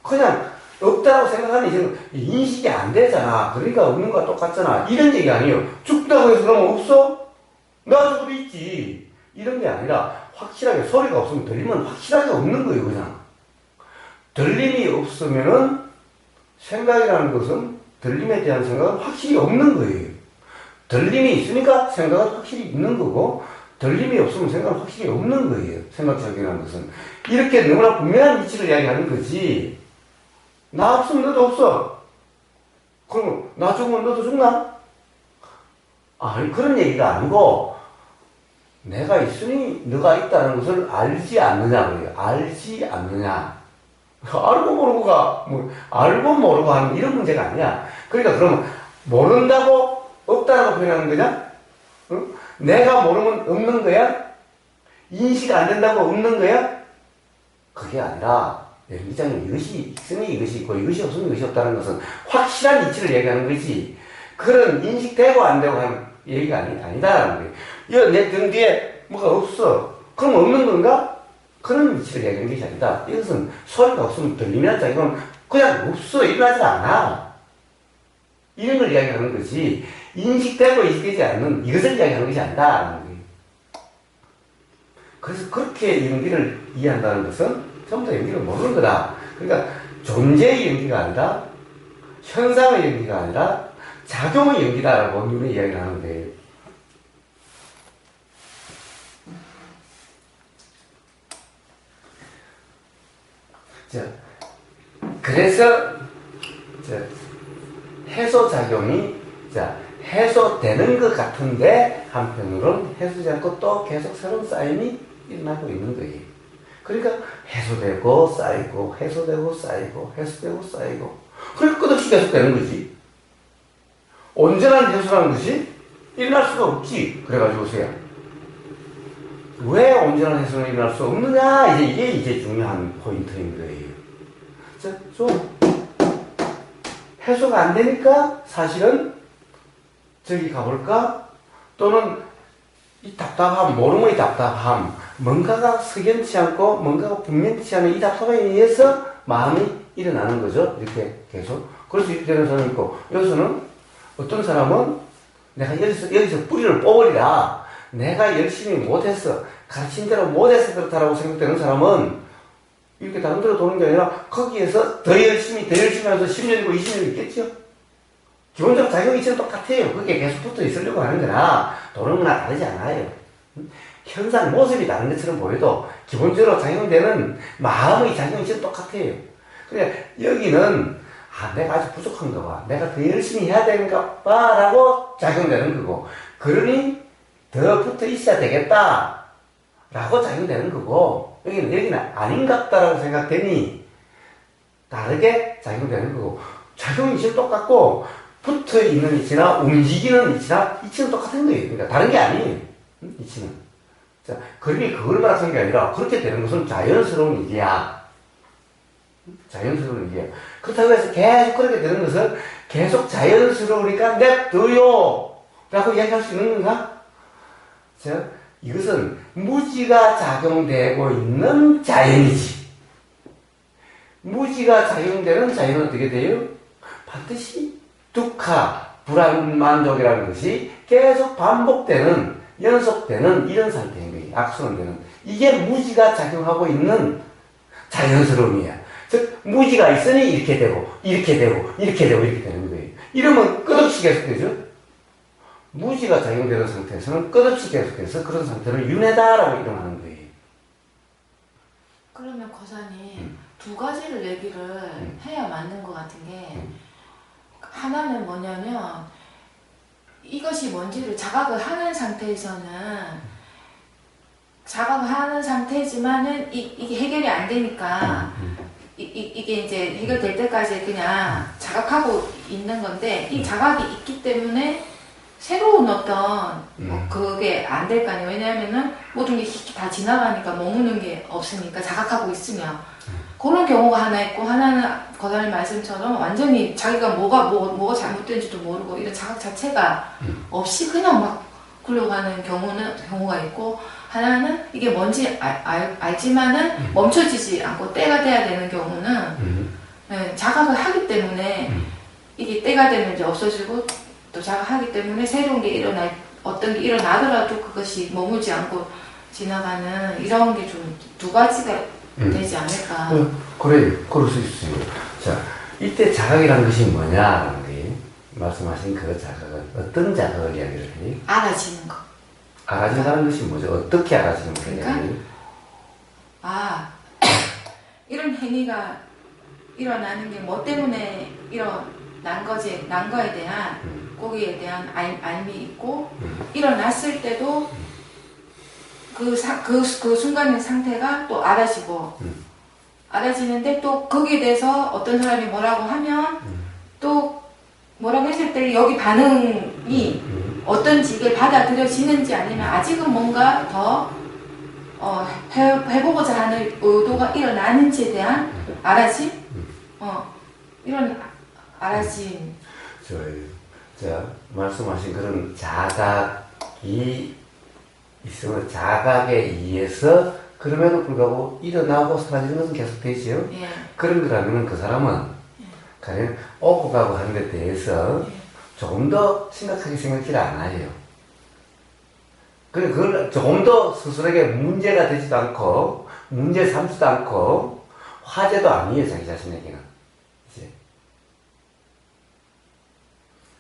그냥 없다고 생각하는 이제는 인식이 안 되잖아. 그러니까 없는 거와 똑같잖아. 이런 얘기 아니에요. 죽다고 해서 그러면 없어? 나 죽어도 있지. 이런 게 아니라 확실하게 소리가 없으면 들리면 확실하게 없는 거예요. 그냥 들림이 없으면은 생각이라는 것은 들림에 대한 생각은 확실히 없는 거예요. 들림이 있으니까 생각은 확실히 있는 거고, 들림이 없으면 생각은 확실히 없는 거예요. 생각작용이라는 것은 이렇게 너무나 분명한 이치를 이야기하는 거지. 나 없으면 너도 없어. 그럼 나 죽으면 너도 죽나? 아니, 그런 얘기가 아니고 내가 있으니 너가 있다는 것을 알지 않느냐 그래요. 알지 않느냐. 알고 모르고가 뭐 알고 모르고 하는 이런 문제가 아니야. 그러니까 그러면 모른다고 없다라고 표현하는 거냐? 응? 내가 모르면 없는 거야? 인식 안 된다고 없는 거야? 그게 아니라 연기장에 이것이 있으니 이것이 있고 이것이 없으면 이것이 없다는 것은 확실한 이치를 얘기하는 거지, 그런 인식되고 안 되고 하는 얘기가 아니다라는 거예요. 내 등 뒤에 뭐가 없어. 그럼 없는 건가? 그런 이치를 얘기하는 것이 아니다. 이것은 소리가 없으면 들리면 자 이건 그냥 없어. 일어나지 않아. 이런 걸 이야기하는 거지, 인식되고 인식되지 않는 이것을 이야기하는 것이 아니다라는 거예요. 그래서 그렇게 연기를 이해한다는 것은 전부 다 연기를 모르는 거다. 그러니까 존재의 연기가 아니라 현상의 연기가 아니라 작용의 연기다라고 누누이 이야기를 하는데, 그래서 해소작용이 해소되는 것 같은데 한편으로는 해소되지 않고 또 계속 새로운 쌓임이 일어나고 있는 거예요. 그러니까 해소되고 쌓이고 해소되고 쌓이고 해소되고 쌓이고, 그러니까 끝없이 계속되는 거지. 온전한 해소라는 것이 일어날 수가 없지. 그래가지고 왜 온전한 해소는 일어날 수 없느냐, 이게 중요한 포인트인 거예요. 좀 해소가 안 되니까 사실은 저기 가볼까? 또는 이 답답함, 모름의 답답함, 뭔가가 석연치 않고 뭔가가 분명치 않은 이 답답함에 의해서 마음이 일어나는 거죠. 이렇게 계속. 그래서 이렇게 되는 사람이 있고, 여기서는 어떤 사람은 내가 여기서 뿌리를 뽑으리라, 내가 열심히 못했어, 가르친 대로 못해서 그렇다라고 생각되는 사람은 이렇게 다른 데로 도는 게 아니라 거기에서 더 열심히 해서 10년이고 20년이 있겠죠. 기본적으로 작용 이치는 똑같아요. 그게 계속 붙어 있으려고 하는 거나 도는 거나 다르지 않아요. 현상 모습이 다른 것처럼 보여도 기본적으로 작용되는 마음의 작용 이치는 똑같아요. 그러니까 여기는 내가 아직 부족한가 봐, 내가 더 열심히 해야 되는가 봐 라고 작용되는 거고, 그러니 더 붙어 있어야 되겠다 라고 작용되는 거고, 여기는 아닌갑다라고 생각되니 다르게 작용되는 거고, 작용 이치는 똑같고 붙어 있는 이치나 움직이는 이치나 이치는 똑같은 거예요. 그러니까 다른 게 아니에요. 이치는. 자, 그림이 그걸 말하는 게 아니라 그렇게 되는 것은 자연스러운 일이야. 자연스러운 일이야. 그렇다고 해서 계속 그렇게 되는 것은 계속 자연스러우니까 냅둬요 라고 이야기할 수 있는 건가? 자, 이것은 무지가 작용되고 있는 자연이지. 무지가 작용되는 자연은 어떻게 돼요? 반드시 두카, 불안만족이라는 것이 계속 반복되는, 연속되는 이런 상태인 거예요. 악순환 되는 이게 무지가 작용하고 있는 자연스러움이야. 즉 무지가 있으니 이렇게 되고 이렇게 되고 이렇게 되고 이렇게 되는 거예요. 이러면 끝없이 계속되죠. 무지가 작용되는 상태에서는 끝없이 계속해서 그런 상태를 윤회다라고 이름하는 거예요. 그러면 거사님 두 가지를 얘기를 해야 맞는 것 같은 게 하나는 뭐냐면 이것이 뭔지를 자각을 하는 상태에서는 자각을 하는 상태지만은 이게 해결이 안 되니까 이게 이제 해결될 때까지 그냥 자각하고 있는 건데 이 자각이 있기 때문에 새로운 어떤 뭐 그게 안 될 거 아니에요. 왜냐하면은 모든 게 다 지나가니까 머무는 게 없으니까 자각하고 있으면 그런 경우가 하나 있고 하나는 거사님 말씀처럼 완전히 자기가 뭐가 잘못된지도 모르고 이런 자각 자체가 없이 그냥 막 굴러가는 경우가 있고 하나는 이게 뭔지 알지만은 멈춰지지 않고 때가 돼야 되는 경우는 네, 자각을 하기 때문에 이게 때가 되면 이제 없어지고 또 자각하기 때문에 새로운 게 어떤 게 일어나더라도 그것이 머물지 않고 지나가는 이런 게 좀 두 가지가 되지 않을까. 그래요. 그럴 수 있어요. 자, 이때 자각이란 것이 뭐냐라는 게 말씀하신 그 자각은 어떤 자각을 이야기를 해요? 알아지는 거. 알아진다는 것이 뭐죠? 어떻게 알아지는 거예요? 그러니까? 이런 행위가 일어나는 게 뭐 때문에 일어난 거에 대한 거기에 대한 알미 있고 일어났을 때도 그 순간의 상태가 또 알아지고 알아지는데 또 거기에 대해서 어떤 사람이 뭐라고 하면 또 뭐라고 했을 때 여기 반응이 어떤지 이걸 받아들여지는지 아니면 아직은 뭔가 더 해보고자 하는 의도가 일어나는지에 대한 알아짐? 이런 알아짐. 자, 말씀하신 그런 자각이 있으면 자각에 의해서 그럼에도 불구하고 일어나고 사라지는 것은 계속 되지요. 예. 그런 거라면 그 사람은 가령 오고 가고 하는 데 대해서 조금 더 심각하게 생각지를 않아요. 그걸 조금 더 스스로에게 문제가 되지도 않고 문제 삼지도 않고 화제도 아니에요. 자기 자신에게는. 이제.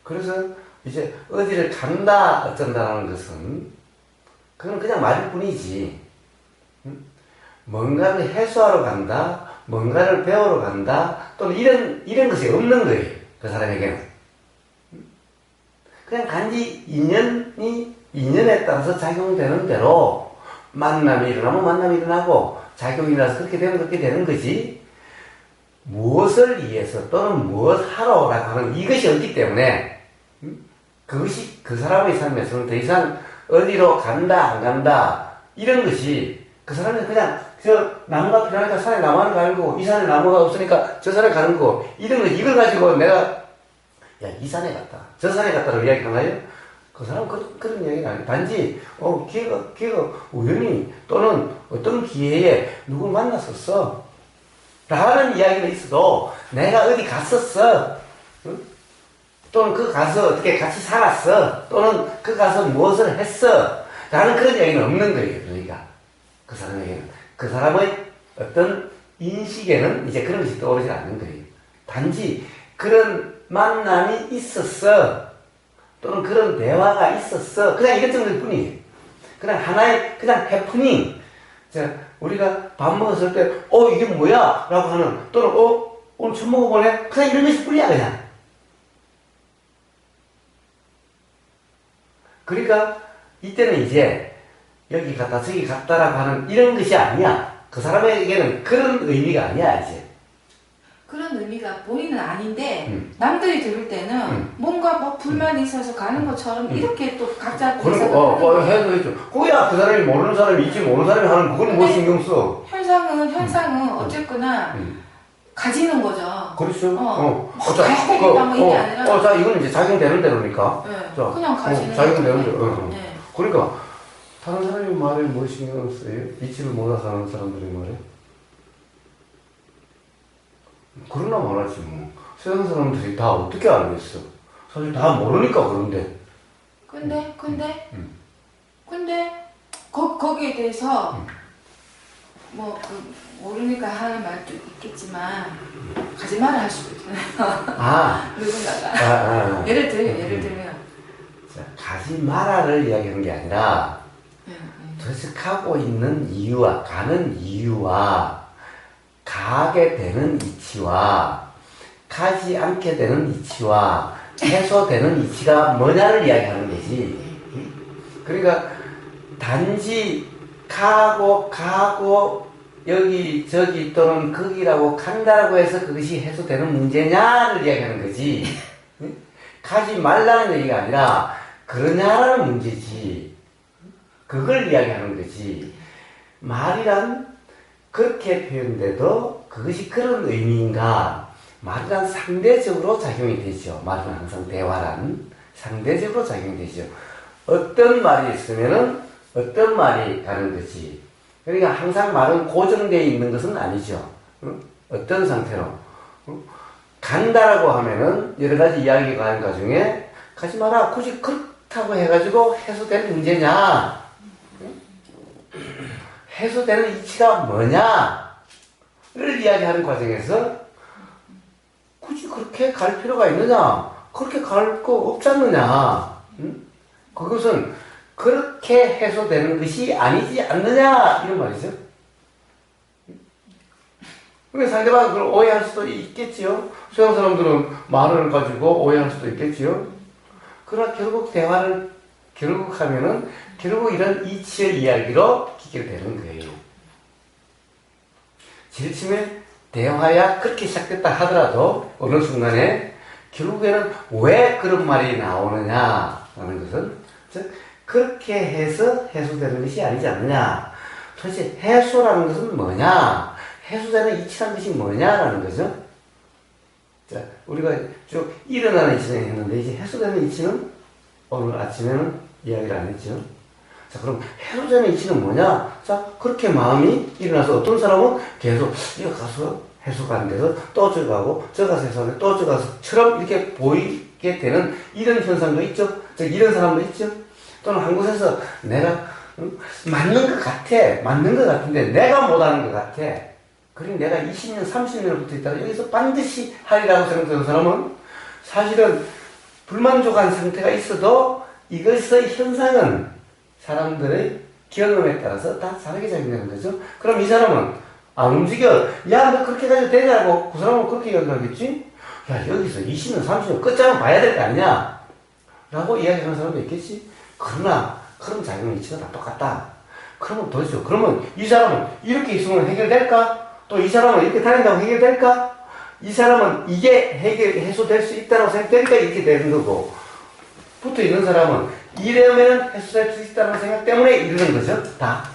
그래서 이제 어디를 간다 어쩐다라는 것은 그건 그냥 말일 뿐이지. 뭔가를 해소하러 간다, 뭔가를 배우러 간다, 또는 이런 것이 없는 거예요. 그 사람에게는. 그냥 단지 인연에 따라서 작용되는 대로 만남이 일어나면 만남이 일어나고 작용이 일어나서 그렇게 되면 그렇게 되는 거지. 무엇을 위해서 또는 무엇 하러라고 하는 이것이 없기 때문에 그것이 그 사람의 삶에서는 더 이상 어디로 간다 안 간다 이런 것이 그 사람은 그냥 저 나무가 필요하니까 산에 나무를 가고 이 산에 나무가 없으니까 저 산에 가는 거 이런 거 이걸 가지고 내가 야 이 산에 갔다 저 산에 갔다라고 이야기하나요? 그 사람은 그런 이야기는 아니에요. 단지 기회가 우연히 또는 어떤 기회에 누굴 만났었어 라는 이야기는 있어도 내가 어디 갔었어 응? 또는 그 가서 어떻게 같이 살았어 또는 그 가서 무엇을 했어 라는 그런 이야기는 없는 거예요. 그러니까 그 사람에게는 그 사람의 어떤 인식에는 이제 그런 것이 떠오르지 않는 거예요. 단지 그런 만남이 있었어 또는 그런 대화가 있었어 그냥 이것 정도일 뿐이에요. 그냥 하나의 그냥 해프닝. 자, 우리가 밥 먹었을 때 이게 뭐야? 라고 하는 또는 오늘 처음 먹어보네? 그냥 이런 것이 뿐이야 그냥. 그러니까 이때는 이제 여기 갔다 저기 갔다라고 하는 이런 것이 아니야. 그 사람에게는 그런 의미가 아니야 이제. 그런 의미가 본인은 아닌데 남들이 들을 때는 뭔가 뭐 불만이 있어서 가는 것처럼 이렇게 또 각자 해도 그거야 그 사람이 모르는 사람이 있지 모르는 사람이 하는 그건 뭐 신경 써. 현상은 어쨌거나 가지는 거죠. 그렇죠. 가야 되겠다 뭐 이게 아니라. 자 이건 이제 작용되는 대로니까. 네, 자, 그냥 가지는 작용되는 대로. 네. 그러니까 다른 사람이 말에 뭐 신경 써요? 이치를 몰라서 하는 사람들이 말에. 그러나 말하지 뭐. 세상 사람들이 다 어떻게 알겠어? 사실 다 모르니까 그런데. 근데 거기에 대해서 뭐 모르니까 하는 말도 있겠지만 거짓말을 할 수도 있잖아요. 아, 누군가가. 예를 들면 자, 가지 마라를 이야기하는 게 아니라 도대체 가고 있는 이유와 가는 이유와 가게 되는 이치와 가지 않게 되는 이치와 해소되는 이치가 뭐냐를 이야기하는 거지. 그러니까 단지 가고 여기 저기 또는 거기라고 간다라고 해서 그것이 해소되는 문제냐를 이야기하는 거지. 가지 말라는 얘기가 아니라 그러냐라는 문제지. 그걸 이야기하는 거지. 말이란 그렇게 표현돼도 그것이 그런 의미인가? 말이란 상대적으로 작용이 되죠. 말은 항상 대화란 상대적으로 작용이 되죠. 어떤 말이 있으면은 어떤 말이 가는 거지. 그러니까 항상 말은 고정되어 있는 것은 아니죠. 어떤 상태로. 간다라고 하면은 여러 가지 이야기가 하는 것 중에 가지 마라. 굳이 그렇다고 해가지고 해소될 문제냐? 해소되는 이치가 뭐냐를 이야기하는 과정에서 굳이 그렇게 갈 필요가 있느냐? 그렇게 갈 거 없지 않느냐? 그것은 그렇게 해소되는 것이 아니지 않느냐? 이런 말이죠. 그러니까 상대방은 그걸 오해할 수도 있겠지요. 서양 사람들은 말을 가지고 오해할 수도 있겠지요. 그러나 결국 대화를 결국 하면은 결국 이런 이치의 이야기로 기게 되는 거예요. 지르침에 대화야 그렇게 시작됐다 하더라도 어느 순간에 결국에는 왜 그런 말이 나오느냐라는 것은 즉 그렇게 해서 해소되는 것이 아니지 않느냐. 도대체 해소라는 것은 뭐냐? 해소되는 이치라는 것이 뭐냐라는 거죠. 자, 우리가 쭉 일어나는 이치는 했는데 이제 해소되는 이치는 오늘 아침에는 이야기를 안 했죠. 자, 그럼 해소되는 이치는 뭐냐? 자, 그렇게 마음이 일어나서 어떤 사람은 계속 여기 가서 해소가 안 돼서 또 저 가고 저 가서 해소하는데 또 저 가서처럼 이렇게 보이게 되는 이런 현상도 있죠. 즉 이런 사람도 있죠. 또는 한 곳에서 내가 맞는 것 같아. 맞는 것 같은데 내가 못하는 것 같아. 그리고 내가 20년, 30년을 붙어 있다가 여기서 반드시 하리라고 생각하는 사람은 사실은 불만족한 상태가 있어도 이것의 현상은 사람들의 경험에 따라서 다 다르게 작용되는 거죠. 그럼 이 사람은 안 움직여. 야, 너 그렇게 가지고 되냐고. 그 사람은 그렇게 이야기하겠지? 야, 여기서 20년, 30년 끝장을 봐야 될 거 아니냐? 라고 이야기하는 사람도 있겠지? 그러나, 그런 작용 이치가 다 똑같다. 그러면 도대체, 그러면 이 사람은 이렇게 있으면 해결될까? 또 이 사람은 이렇게 다닌다고 해결될까? 이 사람은 이게 해소될 수 있다고 생각되니까 이렇게 되는 거고, 붙어 있는 사람은 이러면 해소될 수 있다는 생각 때문에 이러는 거죠, 다.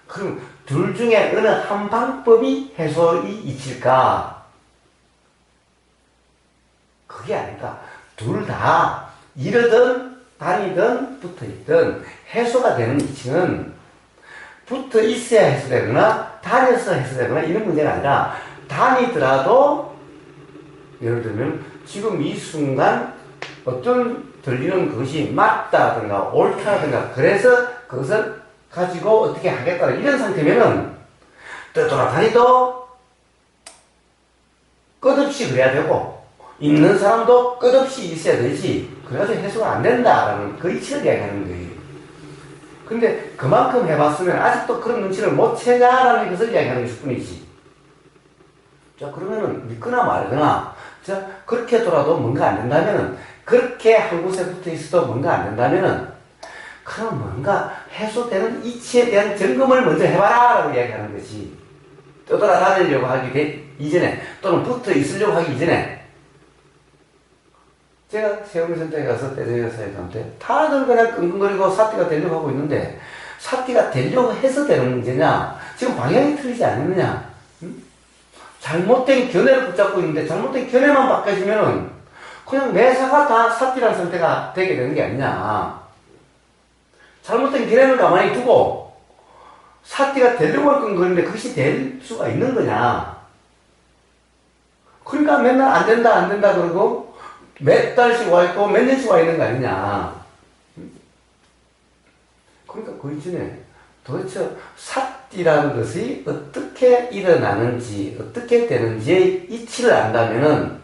그럼 둘 중에 어느 한 방법이 해소의 이치일까? 그게 아니다. 둘 다 이러든 다니든 붙어 있든 해소가 되는 이치는 붙어 있어야 해소되거나 다녀서 해소되거나 이런 문제가 아니라 다니더라도 예를 들면 지금 이 순간 어떤 들리는 것이 맞다든가 옳다든가 그래서 그것을 가지고 어떻게 하겠다 이런 상태면은 떠돌아다니도 끝없이 그래야 되고 있는 사람도 끝없이 있어야 되지. 그래가지고 해소가 안 된다라는 그 이치를 이야기하는 거예요. 근데 그만큼 해봤으면 아직도 그런 눈치를 못 채냐라는 것을 이야기하는 것일 뿐이지. 자, 그러면은 믿거나 말거나, 자, 그렇게 돌아도 뭔가 안 된다면은, 그렇게 한 곳에 붙어 있어도 뭔가 안 된다면은, 그럼 뭔가 해소되는 이치에 대한 점검을 먼저 해봐라! 라고 이야기하는 거지. 떠돌아다니려고 하기 이전에, 또는 붙어 있으려고 하기 이전에, 제가 세운센터에 가서 대전여사회한테 다들 그냥 끙끙거리고 사띠가 되려고 하고 있는데 사띠가 되려고 해서 되는 문제냐? 지금 방향이 틀리지 않느냐? 응? 잘못된 견해를 붙잡고 있는데 잘못된 견해만 바꿔지면은 그냥 매사가 다 사띠라는 상태가 되게 되는 게 아니냐? 잘못된 견해는 가만히 두고 사띠가 되려고 할 끙거리는데 그것이 될 수가 있는 거냐? 그러니까 맨날 안 된다 그러고 몇 달씩 와 있고 몇 년씩 와 있는 거 아니냐. 그러니까 그 이전에 도대체 삿띠라는 것이 어떻게 일어나는지, 어떻게 되는지의 이치를 안다면은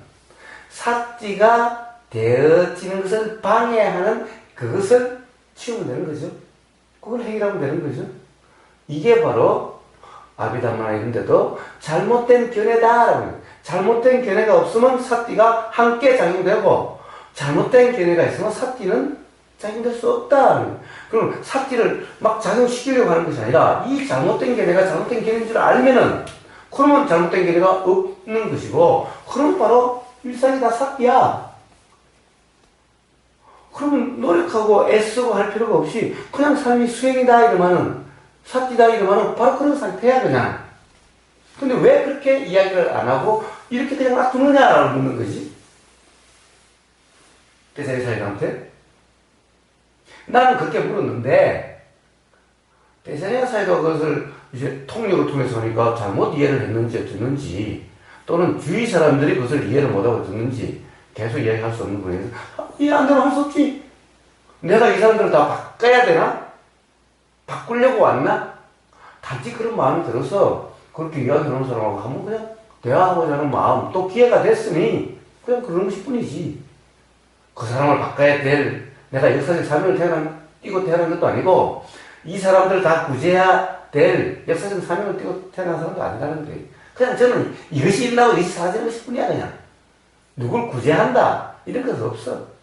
삿띠가 되어지는 것을 방해하는 그것을 치우면 되는 거죠. 그걸 해결하면 되는 거죠. 이게 바로 아비담마나 이런 데도 잘못된 견해다라고 해요. 잘못된 견해가 없으면 삿띠가 함께 작용되고 잘못된 견해가 있으면 삿띠는 작용될 수 없다. 그럼 삿띠를 막 작용시키려고 하는 것이 아니라 이 잘못된 견해가 잘못된 견해인 줄 알면은 그러면 잘못된 견해가 없는 것이고 그럼 바로 일상이 다 삿띠야. 그러면 노력하고 애쓰고 할 필요가 없이 그냥 삶이 수행이다 이러면은 삿띠다 이러면은 바로 그런 상태야 그냥. 근데 왜 그렇게 이야기를 안 하고 이렇게 그냥 놔두느냐라고 묻는 거지. 대사리 사이한테. 나는 그렇게 물었는데 대사리 사이가 그것을 이제 통역을 통해서 하니까 잘못 이해를 했는지 어쨌는지 또는 주위 사람들이 그것을 이해를 못하고 듣는지 계속 이야기할 수 없는 거예요. 이해 안 되면 할 수 없지. 내가 이 사람들을 다 바꿔야 되나? 바꾸려고 왔나? 단지 그런 마음이 들어서 그렇게 이야기하는 사람하고 한번 그냥 대화하고자 하는 마음, 또 기회가 됐으니 그냥 그런 것일 뿐이지. 그 사람을 바꿔야 될, 내가 역사적 사명을 띄고 태어난 것도 아니고, 이 사람들 다 구제해야 될 역사적 사명을 띄고 태어난 사람도 아니라는 거예요. 그냥 저는 이것이 일어나고 이것이 사라지는 것일 뿐이야, 그냥. 누굴 구제한다, 이런 것은 없어.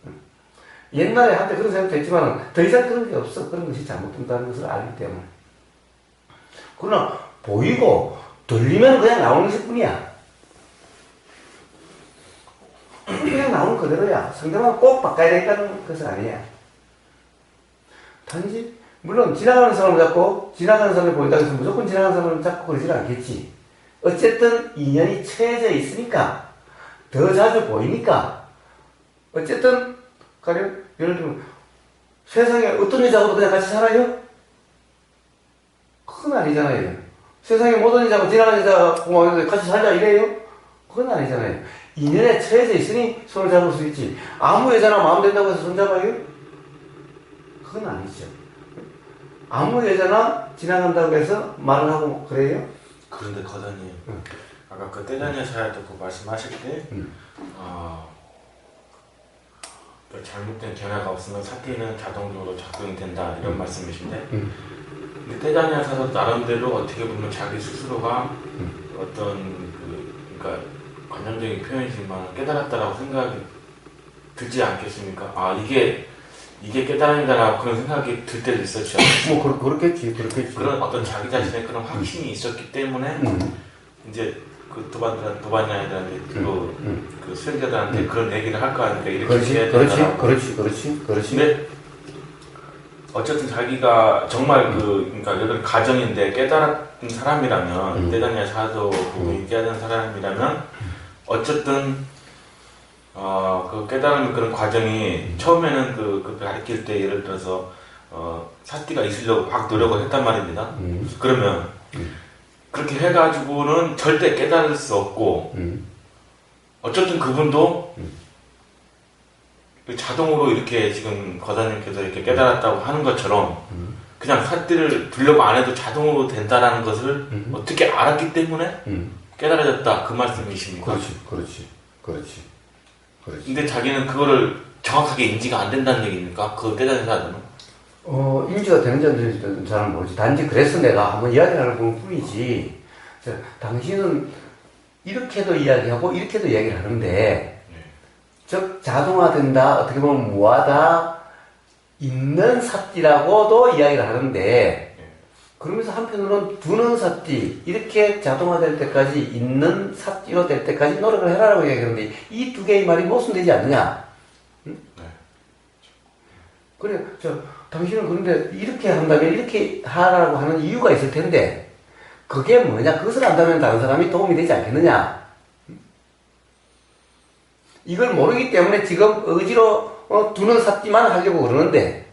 옛날에 한때 그런 생각도 했지만, 더 이상 그런 게 없어. 그런 것이 잘못된다는 것을 알기 때문에. 그러나, 보이고, 들리면 그냥 나오는 것일 뿐이야. 그냥 나오는 그대로야. 상대방은 꼭 바꿔야 되겠다는 것은 아니야. 단지, 물론 지나가는 사람을 잡고, 지나가는 사람을 보인다 해서 무조건 지나가는 사람을 잡고 그러지는 않겠지. 어쨌든 인연이 처해져 있으니까, 더 자주 보이니까, 어쨌든, 가령, 예를 들면, 세상에 어떤 여자하고도 그냥 같이 살아요? 그건 아니잖아요. 세상에 모든 여자하고 지나가는 여자하고 같이 살자 이래요? 그건 아니잖아요. 인연에 처해져 있으니 손을 잡을 수 있지. 아무 여자나 마음 된다고 해서 손 잡아요? 그건 아니죠. 아무 여자나 지나간다고 해서 말을 하고 그래요? 그런데 거사님, 아까 그 떼자녀 사야 듣고 말씀하실 때, 그 잘못된 견해가 없으면 삿띠는 자동적으로 작동이 된다 이런 말씀이신데, 근데 떼자녀 사도 나름대로 어떻게 보면 자기 스스로가 어떤 그러니까 관념적인 표현이지만 깨달았다라고 생각이 들지 않겠습니까? 아 이게 깨달음이다라고 그런 생각이 들 때도 있었죠. 뭐 그렇겠지. 그런 어떤 자기 자신의 그런 확신이 있었기 때문에 이제 그 도반자들한테 그 수행자들한테 그런 얘기를 할 거 아닙니까? 이렇게 해야 된다라고. 그렇지. 근데 어쨌든 자기가 정말 그러니까 이런 가정인데 깨달은 사람이라면 대단히 사도 부분이 깨달은 사람이라면 어쨌든 그 깨달음의 그런 과정이 처음에는 그 가르칠 때 예를 들어서 삿띠가 있으려고 막 노력을 했단 말입니다. 그러면 그렇게 해가지고는 절대 깨달을 수 없고 어쨌든 그분도 자동으로 이렇게 지금 거사님께서 이렇게 깨달았다고 하는 것처럼 그냥 삿띠를 두려고 안 해도 자동으로 된다라는 것을 어떻게 알았기 때문에 깨달아졌다 그 말씀이십니까? 그렇지. 근데 자기는 그거를 정확하게 인지가 안 된다는 얘기입니까? 그 깨달은 사람은? 인지가 되는지 안 되는지 잘은 모르지. 단지 그래서 내가 한번 이야기를 하는 뿐이지. 당신은 이렇게도 이야기하고 이렇게도 이야기를 하는데 즉 자동화된다, 어떻게 보면 무하다, 있는 삿띠라고도 이야기를 하는데 그러면서 한편으로는 두는 삿띠, 이렇게 자동화될 때까지 있는 삿띠로 될 때까지 노력을 해라라고 이야기하는데 이 두 개의 말이 모순되지 않느냐? 응? 그래, 당신은 그런데 이렇게 한다면 이렇게 하라고 하는 이유가 있을 텐데 그게 뭐냐? 그것을 안다면 다른 사람이 도움이 되지 않겠느냐? 이걸 모르기 때문에 지금 의지로 두는 삿띠만 하려고 그러는데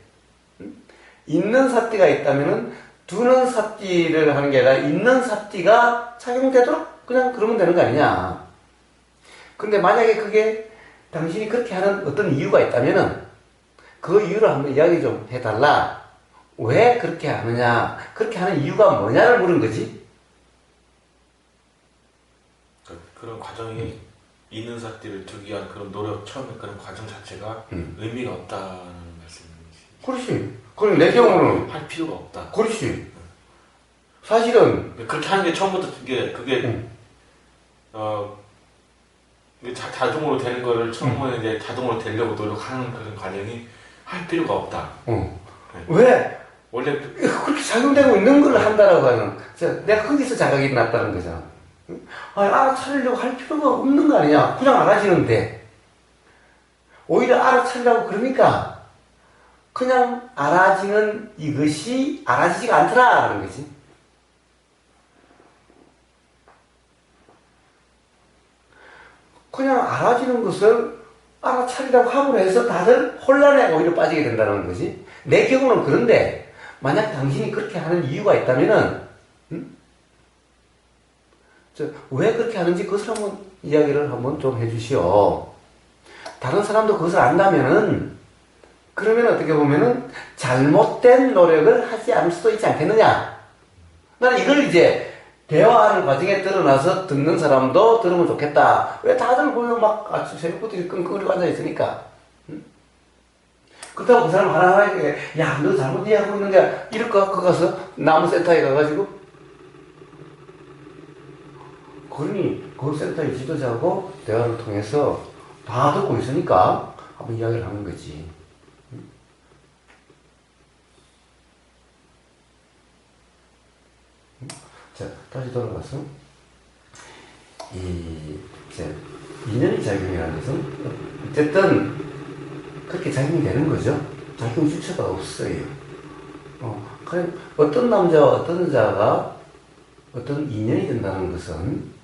있는 삿띠가 있다면은 두는 삿띠를 하는 게 아니라 있는 삿띠가 착용되도록 그냥 그러면 되는 거 아니냐. 근데 만약에 그게 당신이 그렇게 하는 어떤 이유가 있다면은 그 이유를 한번 이야기 좀 해달라. 왜 그렇게 하느냐, 그렇게 하는 이유가 뭐냐를 물은 거지. 그런 과정이 있는 사띠를 두기 위한 그런 노력, 처음에 그런 과정 자체가 의미가 없다는 말씀이시죠. 그렇지. 그럼 내 경우는 할 필요가 없다. 그렇지. 사실은 그렇게 하는 게 처음부터 그게 이게 자동으로 되는 거를 처음에 이제 자동으로 되려고 노력하는 그런 과정이 할 필요가 없다. 왜 원래 그렇게 작용되고 있는 걸 한다라고 하는, 내가 거기서 자각이 났다는 거잖아. 알아차리려고 할 필요가 없는 거 아니냐. 그냥 알아지는데. 오히려 알아차리라고 그러니까 그냥 알아지는 이것이 알아지지가 않더라라는 거지. 그냥 알아지는 것을 알아차리라고 함으로 해서 다들 혼란에 오히려 빠지게 된다는 거지. 내 경우는 그런데 만약 당신이 그렇게 하는 이유가 있다면은 왜 그렇게 하는지 그것을 한번 이야기를 한번 좀 해주시오. 다른 사람도 그것을 안다면은 그러면 어떻게 보면은 잘못된 노력을 하지 않을 수도 있지 않겠느냐. 나는 이걸 이제 대화하는 과정에 드러나서 듣는 사람도 들으면 좋겠다. 왜 다들 보면 막 아침 새벽부터 끙끙거리고 앉아있으니까. 그렇다고 그 사람 하나하나에게 야, 너 잘못 이해하고 있는 게 이럴까? 그 가서 나무센터에 가가지고 그러니 그 센터의 지도자하고 대화를 통해서 다 듣고 있으니까 한번 이야기를 하는 거지. 자, 다시 돌아가서 이제 인연의 작용이라는 것은 어쨌든 그렇게 작용이 되는 거죠. 작용 주체가 없어요. 그래 어떤 남자와 어떤 여자가 어떤 인연이 된다는 것은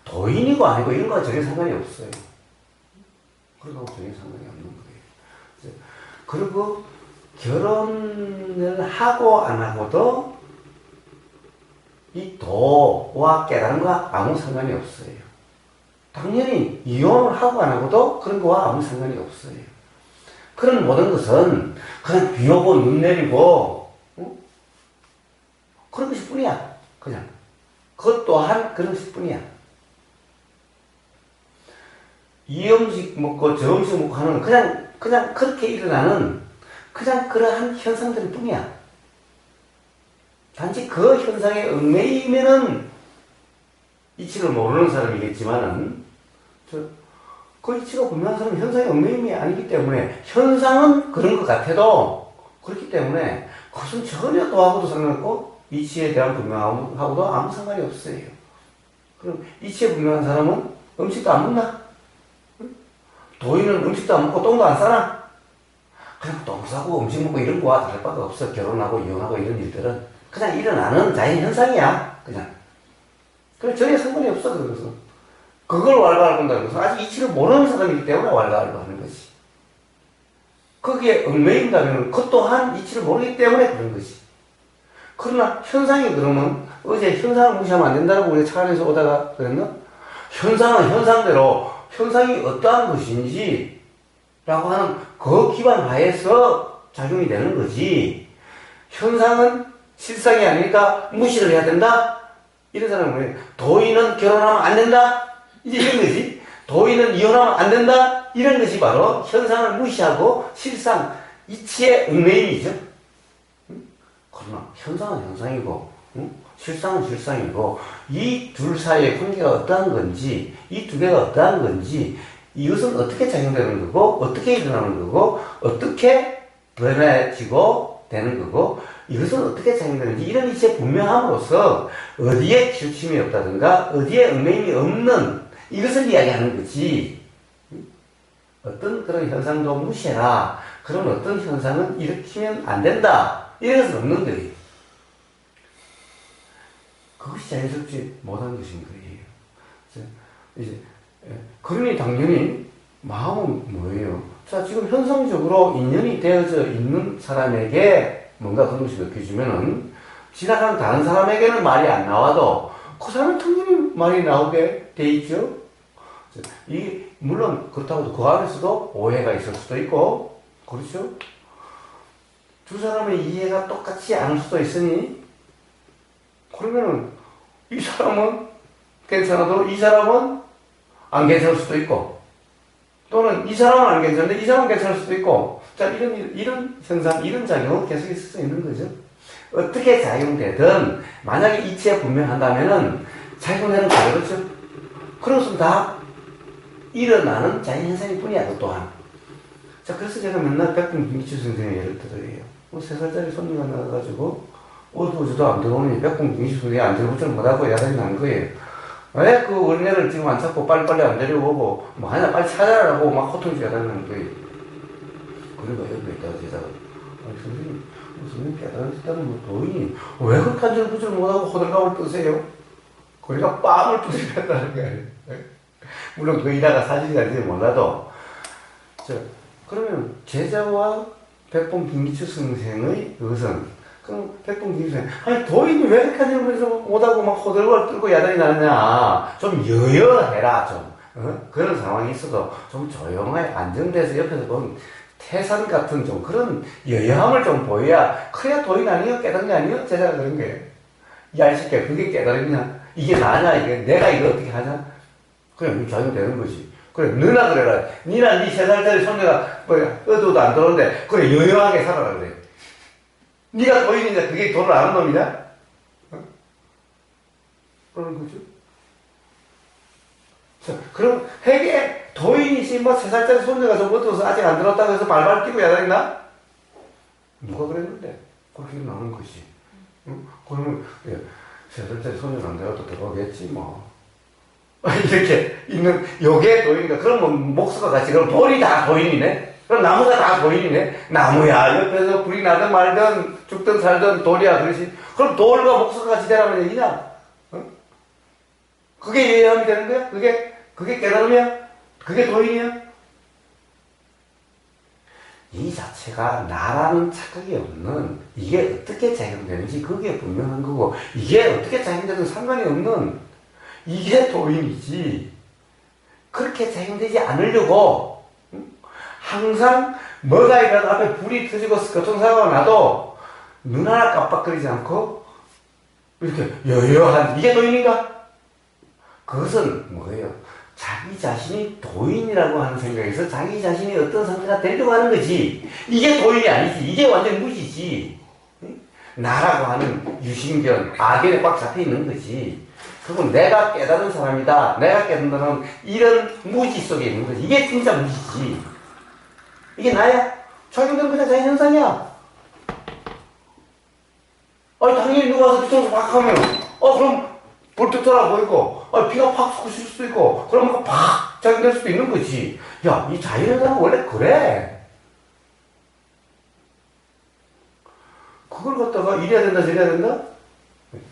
도인이고 아니고 이런 거와 전혀 상관이 없어요. 그런 거하고 전혀 상관이 없는 거예요. 그리고 결혼을 하고 안 하고도 이 도와 깨달음과 아무 상관이 없어요. 당연히 이혼을 하고 안 하고도 그런 거와 아무 상관이 없어요. 그런 모든 것은 그냥 비 오고 눈 내리고 그런 것일 뿐이야. 그냥 그것 또한 그런 것일 뿐이야. 이 음식 먹고 저 음식 먹고 하는 그냥 그렇게 일어나는 그냥 그러한 현상들 뿐이야. 단지 그 현상에 얽매이면은 이치를 모르는 사람이겠지만은 그 이치가 분명한 사람은 현상에 얽매임이 아니기 때문에 현상은 그런 것 같아도 그렇기 때문에 그것은 전혀 도하고도 상관없고 이치에 대한 분명하고도 아무 상관이 없어요. 그럼 이치에 분명한 사람은 음식도 안 먹나? 도인은 음식도 안 먹고 똥도 안 싸나? 그냥 똥 싸고 음식 먹고 이런 거와 다를 바가 없어. 결혼하고 이혼하고 이런 일들은 그냥 일어나는 자연현상이야. 그냥. 그래 전혀 상관이 없어. 그것은. 그걸 왈가왈부 한다는 것은 아직 이치를 모르는 사람이기 때문에 왈가왈부 하는 거지. 거기에 얽매인다면 그 또한 이치를 모르기 때문에 그런 것이. 그러나 현상이 그러면 어제 현상을 무시하면 안 된다고 우리 차 안에서 오다가 그랬나? 현상은 현상대로 현상이 어떠한 것인지 라고 하는 그 기반 하에서 작용이 되는 거지. 현상은 실상이 아니니까 무시를 해야 된다? 이런 사람은 왜? 도인은 결혼하면 안 된다? 이제 이런 거지. 도인은 이혼하면 안 된다? 이런 것이 바로 현상을 무시하고 실상, 이치의 얽매임이죠. 그러나 현상은 현상이고 실상은 실상이고 이 둘 사이의 관계가 어떠한 건지 이 두 개가 어떠한 건지 이것은 어떻게 작용되는 거고 어떻게 일어나는 거고 어떻게 변해지고 되는 거고 이것은 어떻게 작용되는지 이런 이치의 분명함으로써 어디에 기침이 없다든가 어디에 얽매임이 없는 이것을 이야기하는 거지. 어떤 그런 현상도 무시해라. 그런 어떤 현상은 일으키면 안 된다. 이런 것은 없는 거예요. 그것이 자연스럽지 못한 것인 거예요. 이제 그러니 당연히 마음은 뭐예요? 자, 지금 현상적으로 인연이 되어져 있는 사람에게 뭔가 그런 것이 느껴지면은 지나가는 다른 사람에게는 말이 안 나와도 그 사람은 당연히 말이 나오게 돼 있죠. 이게 물론 그렇다고 그 안에서도 오해가 있을 수도 있고 그렇죠. 두 사람의 이해가 똑같지 않을 수도 있으니, 그러면은 이 사람은 괜찮아도 이 사람은 안 괜찮을 수도 있고, 또는 이 사람은 안 괜찮은데 이 사람은 괜찮을 수도 있고, 자, 이런 현상, 이런 작용은 계속 있을 수 있는 거죠. 어떻게 작용되든, 만약에 이치에 분명한다면은, 작용되는 그렇죠. 그런 것은 다 일어나는 자연현상일 뿐이야, 그 또한. 자, 그래서 제가 맨날 백분 김기춘 선생의 예를 들어요. 3살짜리 손녀가 나와가지고, 어두워져도 안 들어오니 백분 김기춘 선생이 안 들어오질 못하고 야단이 난 거예요. 왜 그 어린애를 지금 안 찾고 빨리빨리 안 데려오고, 뭐 하나 빨리 찾아라고 막 호통이 야단이 난 거예요. 그리고 옆에 있다가 제가, 선생님, 선생님 깨달으셨다는 뭐 도인이 왜 그렇게 안절부절 못하고 호들갑을 뜨세요? 그러니까 뺨을 두드렸다는 거예요. 물론 그 일화가 사실인지 몰라도. 그러면 제자와 백범 김기춘 선생의 것은, 그럼 백범 김기춘 선생, 아니 도인이 왜 그렇게 안절부절 못하고 막 호들갑을 뜨고 야단이 나느냐. 좀 여여해라 좀. 그런 상황이 있어도 좀 조용하게 안정돼서 옆에서 보면 태산 같은 좀 그런 여여함을 좀 보여야, 그래야 도인 아니에요? 깨달은 게 아니에요? 제자가 그런 거예요. 야, 이 새끼야, 그게 깨달음이냐? 이게 나냐? 이게 내가 이거 어떻게 하냐? 그냥 작용되는 거지. 그래, 너나 그래라. 니나 니 3살짜리 손녀가 어두워도 안 들어오는데, 그래, 여여하게 살아라 그래. 니가 도인이냐? 그게 도를 아는 놈이냐? 그러는 거죠. 자, 그럼 핵에 도인이지 뭐 3살짜리 손녀가 좀 어두워서 아직 안 들었다고 해서 발발 뛰고 야단이나? 누가 그랬는데? 그렇게 나오는 것이. 응? 그러면 3살짜리 손녀가 안 들어도 들어오겠지 뭐. 이렇게 있는 요게 도인이다. 그러면 목수가 같이, 그럼 돌이 다 도인이네? 그럼 나무가 다 도인이네? 나무야 옆에서 불이 나든 말든 죽든 살든 돌이야 그러지. 그럼 돌과 목수가 같이 되라면 얘기냐? 응? 그게 예함이 되는 거야? 그게 깨달음이야? 그게 도인이야? 이 자체가 나라는 착각이 없는, 이게 어떻게 작용되는지 그게 분명한 거고, 이게 어떻게 작용되든 상관이 없는, 이게 도인이지. 그렇게 작용되지 않으려고 항상 뭐가 일어나도 앞에 불이 터지고 교통사고가 나도 눈 하나 깜빡거리지 않고 이렇게 여여한, 이게 도인인가? 그것은 뭐예요? 자기 자신이 도인이라고 하는 생각에서 자기 자신이 어떤 상태가 되려고 하는 거지. 이게 도인이 아니지. 이게 완전 무지지. 나라고 하는 유신견, 악연에 꽉 잡혀 있는 거지. 그건 내가 깨달은 사람이다. 내가 깨달은 이런 무지 속에 있는 거지. 이게 진짜 무지지. 이게 나야? 작용되는 그냥 자연 현상이야. 아니, 당연히 누가 와서 뒤통수 팍 하면, 그럼 불뚝 돌아 보이고, 비가 팍 쏟을 수도 있고, 그러면 팍 작용될 수도 있는 거지. 야, 이 자연현상은 원래 그래. 그걸 갖다가 이래야 된다, 저래야 된다?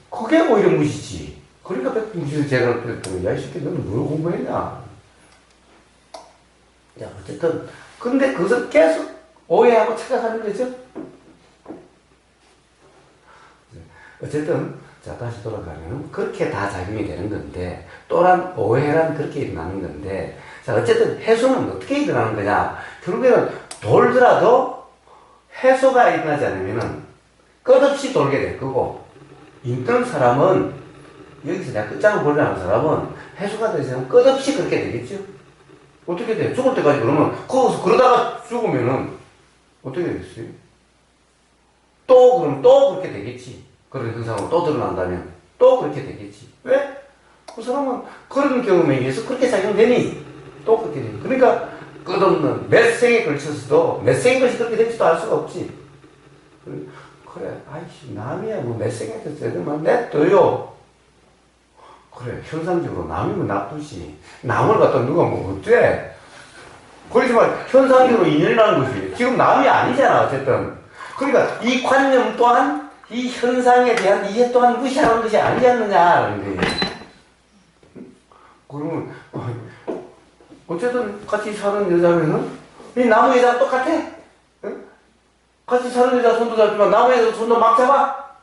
그게 오히려 무시지. 그러니까 백분지에서 제가 그랬더니, 야, 이 새끼, 너는 뭘 공부했냐? 야, 어쨌든, 근데 그것을 계속 오해하고 찾아가는 거죠? 어쨌든, 자, 다시 돌아가면, 그렇게 다 작용이 되는 건데, 또한 오해란 그렇게 일어나는 건데, 자, 어쨌든 해소는 어떻게 일어나는 거냐? 결국에는 돌더라도 해소가 일어나지 않으면은 끝없이 돌게 될 거고, 있던 사람은, 여기서 내가 끝장을 보려는 사람은 해소가 되지 않으면 끝없이 그렇게 되겠죠? 어떻게 돼? 죽을 때까지 그러면, 거기서 그러다가 죽으면은, 어떻게 되겠어요? 그럼 또 그렇게 되겠지. 그런 현상으로 또 드러난다면 또 그렇게 되겠지. 왜? 그 사람은 그런 경험에 의해서 그렇게 작용되니 또 그렇게 되니. 그러니까 끝없는 몇 생에 걸쳐서도 몇 생에 걸쳐서 그렇게 될지도 알 수가 없지. 그래, 아이씨, 남이야 뭐 몇 생에 걸쳐서만 냅둬요. 그래, 현상적으로 남이면 놔두지. 남을 갖다 누가 뭐 어째? 그렇지만 현상적으로 인연이라는 것이 지금 남이 아니잖아 어쨌든. 그러니까 이 관념 또한 이 현상에 대한 이해 또한 무시하는 것이 아니지 않느냐라는 거예요. 그러면 어쨌든 같이 사는 여자면은 이 나무 여자랑 똑같아. 응? 같이 사는 여자 손도 잡지만 나무 여자 손도 막 잡아.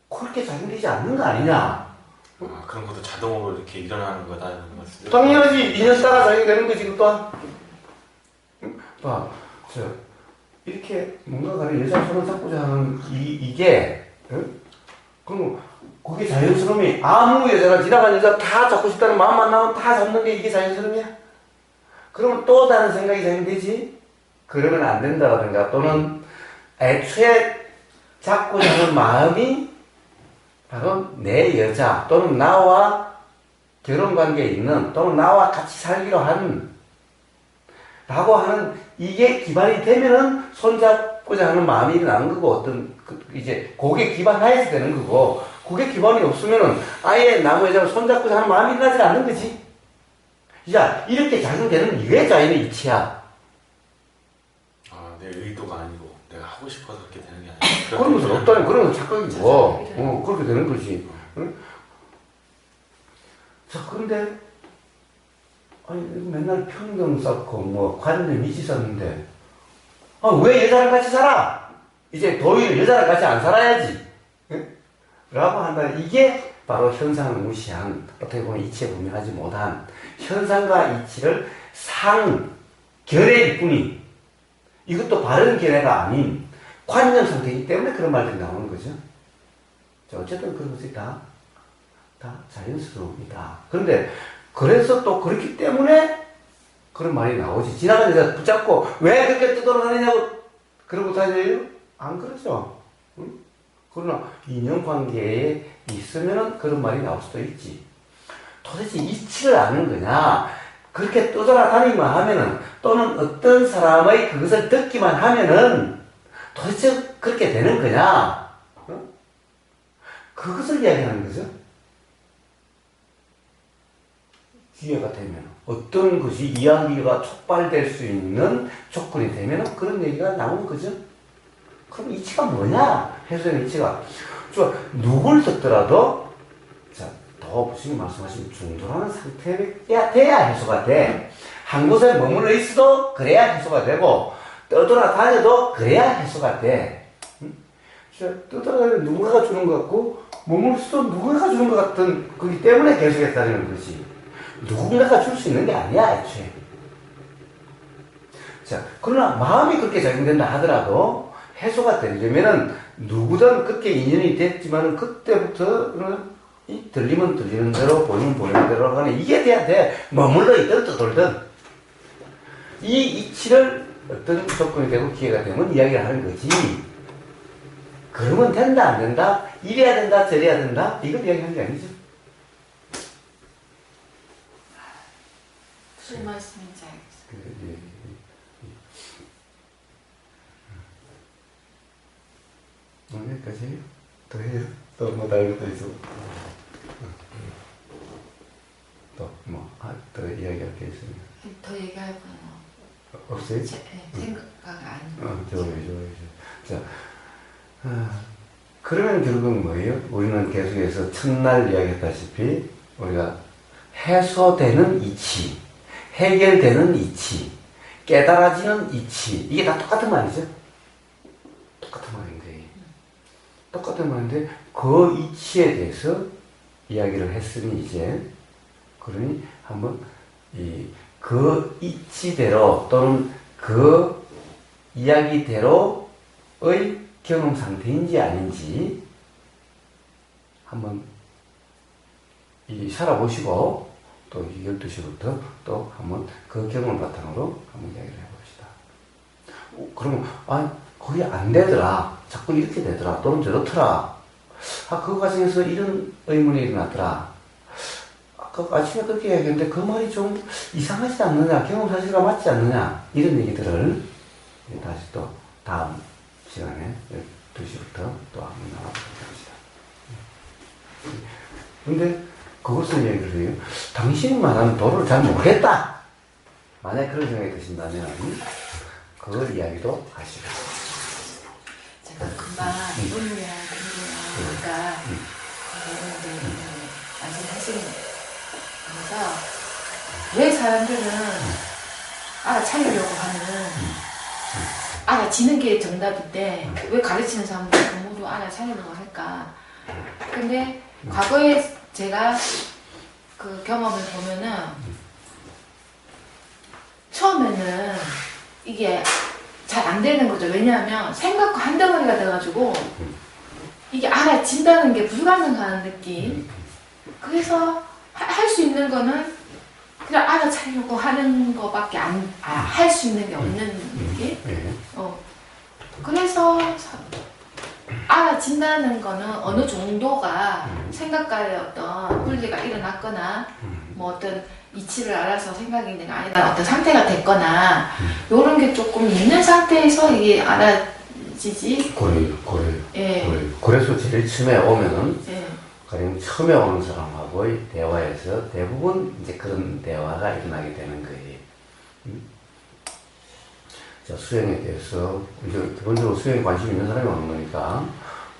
그렇게 작용되지 않는 거 아니냐? 그런 것도 자동으로 이렇게 일어나는 거다 이런 말씀이죠? 당연하지. 인연 따라 작용되는 거지 그 또한. 응? 봐, 이렇게 뭔가 간에 여자 손을 잡고자 하는 이게 그럼 그게 자연스러움이 아무 여자나 지나가는 여자 다 잡고 싶다는 마음만 나오면 다 잡는 게 이게 자연스러움이야? 그러면 또 다른 생각이 생기지? 그러면 안 된다든가 또는 애초에 잡고자 하는 마음이 바로 내 여자 또는 나와 결혼관계에 있는 또는 나와 같이 살기로 하는 라고 하는 이게 기반이 되면은 손잡고자 하는 마음이 일어나는 거고 어떤 이제 그게 기반하에서 되는 거고 그게 기반이 없으면은 아예 나무 여자를 손잡고자 하는 마음이 일어나지 않는 거지. 자 이렇게 작용되는 이게 자연의 이치야. 아, 내 의도가 아니고 내가 하고 싶어서 그렇게 되는 게 아니고. 그런 것은 없다는 그런 건 착각이고 그렇게 되는 거지. 응? 자 그런데 아니 맨날 평등 쌓고 뭐 관념 이치 썼는데 왜 여자랑 같이 살아? 이제 도의는 여자랑 같이 안 살아야지. 응? 라고 한다면 이게 바로 현상을 무시한 어떻게 보면 이치에 분명하지 못한 현상과 이치를 상결의 뿐인 이것도 바른 결례가 아닌 관념 상태이기 때문에 그런 말들이 나오는 거죠. 자, 어쨌든 그런 것이 다 자연스러움이다. 그런데 그래서 또 그렇기 때문에 그런 말이 나오지. 지나가는 여자 붙잡고 왜 그렇게 떠돌아다니냐고 그러고 다녀요? 안 그러죠. 응? 그러나 인연관계에 있으면 그런 말이 나올 수도 있지. 도대체 이치를 아는 거냐? 그렇게 떠돌아다니기만 하면은 또는 어떤 사람의 그것을 듣기만 하면은 도대체 그렇게 되는 거냐? 응? 그것을 이야기하는 거죠. 기회가 되면 어떤 것이 이야기가 촉발될 수 있는 조건이 되면 그런 얘기가 나오는 거죠. 그럼 이치가 뭐냐? 해석의 이치가 누굴 듣더라도 자, 더 부처님 말씀하신 중도라는 상태가 돼야 해소가 돼. 한 곳에 머물러 있어도 그래야 해소가 되고 떠돌아다녀도 그래야 해소가 돼. 떠돌아다니면 누군가가 주는 것 같고 머물러 있어도 누군가가 주는 것 같은 거기 때문에 계속했다는 거지. 누군가가 줄 수 있는 게 아니야, 애초에. 자, 그러나 마음이 그렇게 작용된다 하더라도 해소가 되려면은 누구든 그렇게 인연이 됐지만은 그때부터는 이 들리면 들리는 대로 보이면 보이는 대로 하는 이게 돼야 돼. 머물러 있든 떠돌든. 이 이치를 어떤 조건이 되고 기회가 되면 이야기를 하는 거지. 그러면 된다, 안 된다? 이래야 된다, 저래야 된다? 이걸 이야기하는 게 아니죠. 무슨 말씀인지 알겠어요. 여기까지 더 해요? 또 뭐 다른 것도 있어? 또 뭐 더 이야기할 게 있으면 더 얘기할 거는 없어요? 생각가 아니고. 좋아요. 자, 그러면 결국은 뭐예요? 우리는 계속해서 첫날 이야기했다시피 우리가 해소되는 이치, 해결되는 이치, 깨달아지는 이치 이게 다 똑같은 말이죠. 똑같은 말인데 그 이치에 대해서 이야기를 했으니 이제 그러니 한번 그 이치대로 또는 그 이야기대로의 경험 상태인지 아닌지 한번 살아보시고 또 12시부터 또 한번 그 경험을 바탕으로 한번 이야기를 해봅시다. 그러면 거기 안 되더라. 자꾸 이렇게 되더라. 또는 저렇더라. 그 과정에서 이런 의문이 일어났더라. 아까 아침에 그렇게 이야기했는데 그 말이 좀 이상하지 않느냐, 경험 사실과 맞지 않느냐 이런 얘기들을 다시 또 다음 시간에 12시부터 또 한번 나와보도록 합시다. 근데 그것을 얘기를 해요. 당신이 말하는 도를 잘 모르겠다. 만약 그런 생각이 드신다면 그걸 이야기도 하시고. 제가 금방 이분이랑 그러니까 말씀하시면서 왜 사람들은 알아차리려고 하는 알아지는 게 정답인데 왜 가르치는 사람들은 모두 알아차리려고 할까? 근데 과거에 제가 그 경험을 보면은 처음에는 이게 잘 안 되는 거죠. 왜냐하면 생각과 한 덩어리가 돼가지고 이게 알아진다는 게 불가능한 느낌. 그래서 할 수 있는 거는 그냥 알아차리려고 하는 거밖에 할 수 있는 게 없는 느낌. 그래서 알아진다는 거는 어느 정도가 생각과의 어떤 분리가 일어났거나 뭐 어떤 이치를 알아서 생각이 있는 게 아니라 어떤 상태가 됐거나 요런 게 조금 있는 상태에서 이게 알아지지. 그래서 제일 처음에 오면은 예. 가령 처음에 오는 사람하고의 대화에서 대부분 이제 그런 대화가 일어나게 되는 거예요. 자, 수행에 대해서 이제 기본적으로 수행에 관심 있는 사람이 오는 거니까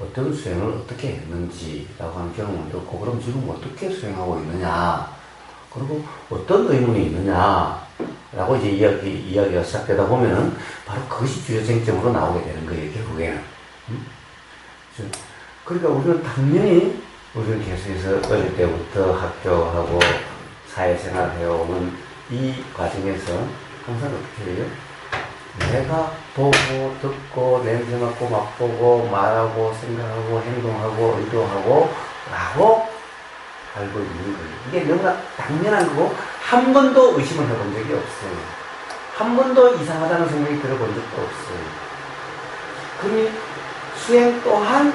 어떤 수행을 어떻게 했는지라고 하는 경험을 듣고 그럼 지금 어떻게 수행하고 있느냐 그리고 어떤 의문이 있느냐라고 이제 이야기가 시작되다 보면은 바로 그것이 주요 쟁점으로 나오게 되는 거예요, 결국에는. 그러니까 우리는 당연히 우리는 계속해서 어릴 때부터 학교하고 사회생활 해오는 이 과정에서 항상 어떻게 해요? 내가 보고 듣고 냄새 맡고 맛보고 말하고 생각하고 행동하고 의도하고 라고 알고 있는 거예요. 이게 너무나 당연한 거고 한 번도 의심을 해본 적이 없어요. 한 번도 이상하다는 생각이 들어본 적도 없어요. 그러니 수행 또한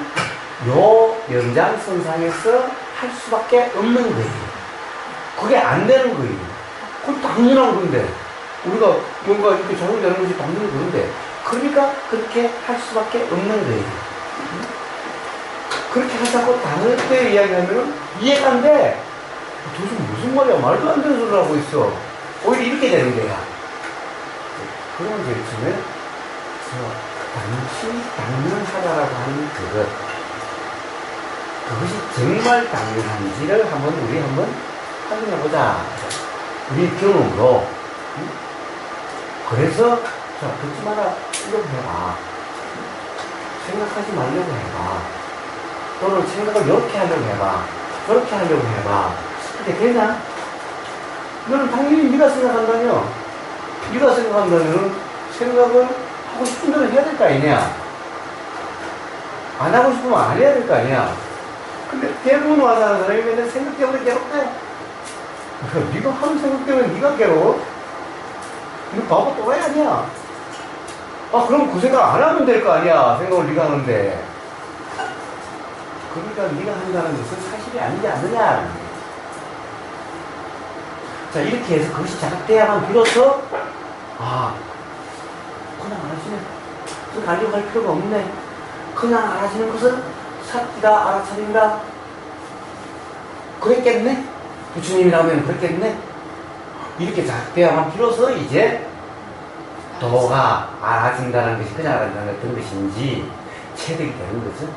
요 연장선상에서 할 수밖에 없는 거예요. 그게 안 되는 거예요. 그건 당연한 건데 우리가 뭔가 이렇게 적용되는 것이 당연히 그런데 그러니까 그렇게 할 수밖에 없는 거예요. 그렇게 하자고 다른 때 이야기하면 이해가 안 돼. 도대체 무슨 말이야? 말도 안 되는 소리를 하고 있어. 오히려 이렇게 되는 거야. 그런 제일 처음에 당연하다라고 하는 그것이 정말 당연한지를 우리 한번 확인해보자. 우리 경험으로. 그래서 자, 듣지 마라. 이렇게 해봐. 생각하지 말려고 해봐. 또는 생각을 이렇게 하려고 해봐. 저렇게 하려고 해봐. 근데 되냐? 너는 당연히 네가 생각한다며. 네가 생각한다면 생각을 하고 싶은 대로 해야 될 거 아니냐? 안 하고 싶으면 안 해야 될 거 아니야? 근데 대부분 와서 하는 사람이 맨날 생각 때문에 괴롭대. 네가 하는 생각 때문에 네가 괴로워? 너 바보 또라이 아니야? 그럼 그 생각 안 하면 될 거 아니야? 생각을 네가 하는데. 그러니까 네가 한다는 것은 사실이 아니지 않느냐? 자, 이렇게 해서 그것이 자각돼야만 비로소 그냥 알아주네. 그걸 알려고 할 필요가 없네. 그냥 알아주는 것은 삭기다, 알아차린다. 그랬겠네? 부처님이라면 그랬겠네? 이렇게 자각돼야만 비로소 이제 도가 알아진다는 것이 그냥 알아진다는 어떤 것인지 체득이 되는 거죠.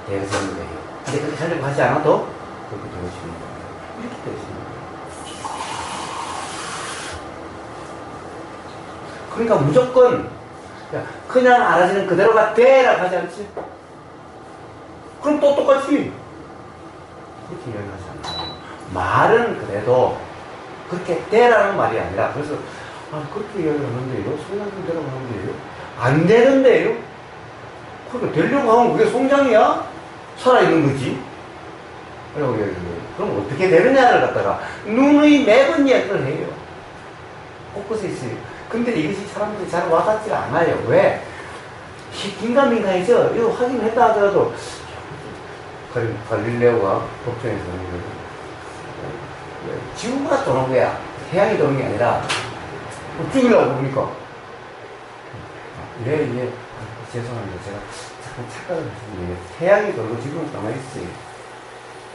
되어지는 거예요. 근데 그렇게 하려고 하지 않아도 그렇게 되어지는 거예요. 이렇게 되어지는 거예요. 그러니까 무조건 그냥 알아지는 그대로가 돼라고 하지 않지? 그럼 또 똑같이 그렇게 이야기하지 않아요. 말은 그래도 그렇게 돼라는 말이 아니라 그래서 그렇게 이야기하는데요? 성장 그대로 하는데요? 안 되는데요? 그러니까 되려고 하면 그게 성장이야? 살아있는 거지? 그럼 어떻게 되느냐를 갖다가 눈의 매번 이야기를 해요. 곳곳에 있어요. 근데 이것이 사람들이 잘 와닿지 않아요. 왜? 긴가민가해져. 이거 확인했다 하더라도 갈릴레오가 법정에서는 지구가 도는 거야. 태양이 도는 게 아니라 죽이려고 그러니까. 죄송합니다. 제가 잠깐 착각을 했습니다. 태양이 돌고 지구는 남아있어요.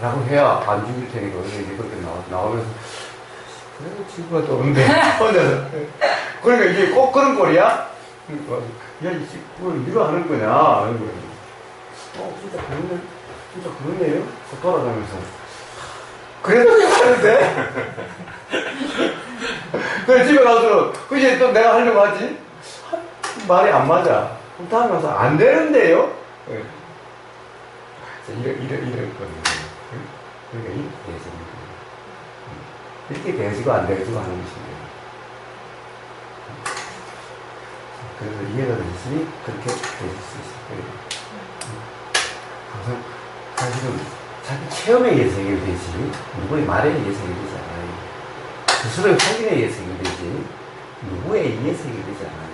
라고 해야 안 죽일 테니까. 이제 그렇게 나오면서 그래도 지구가 도는데 혼자서. 그러니까 이게 꼭 그런 꼴이야? 야, 이 그걸 네가 하는 거냐? 이런 거예요. 진짜 그러네. 진짜 그러네요? 돌아가면서. 그래도 내가 하는데? 그래, 집에 가서, 그지 또 내가 하려고 하지? 말이 안 맞아. 그럼 다음에 가서 안 되는데요? 네. 이런 거거든요. 그러니까 이렇게 되어지는 거예요. 이렇게 되어지고 안 되어지고 하는 것인데. 그래서 이해가 되시니 그렇게 되실 수 있을 거예요. 그래서 사실은 자기 체험에 의해서 해결되지 누구의 말에 의해서 해결되지 않아요. 스스로의 확인에 의해서 해결되지 누구에 의해서 해결되지 않아요.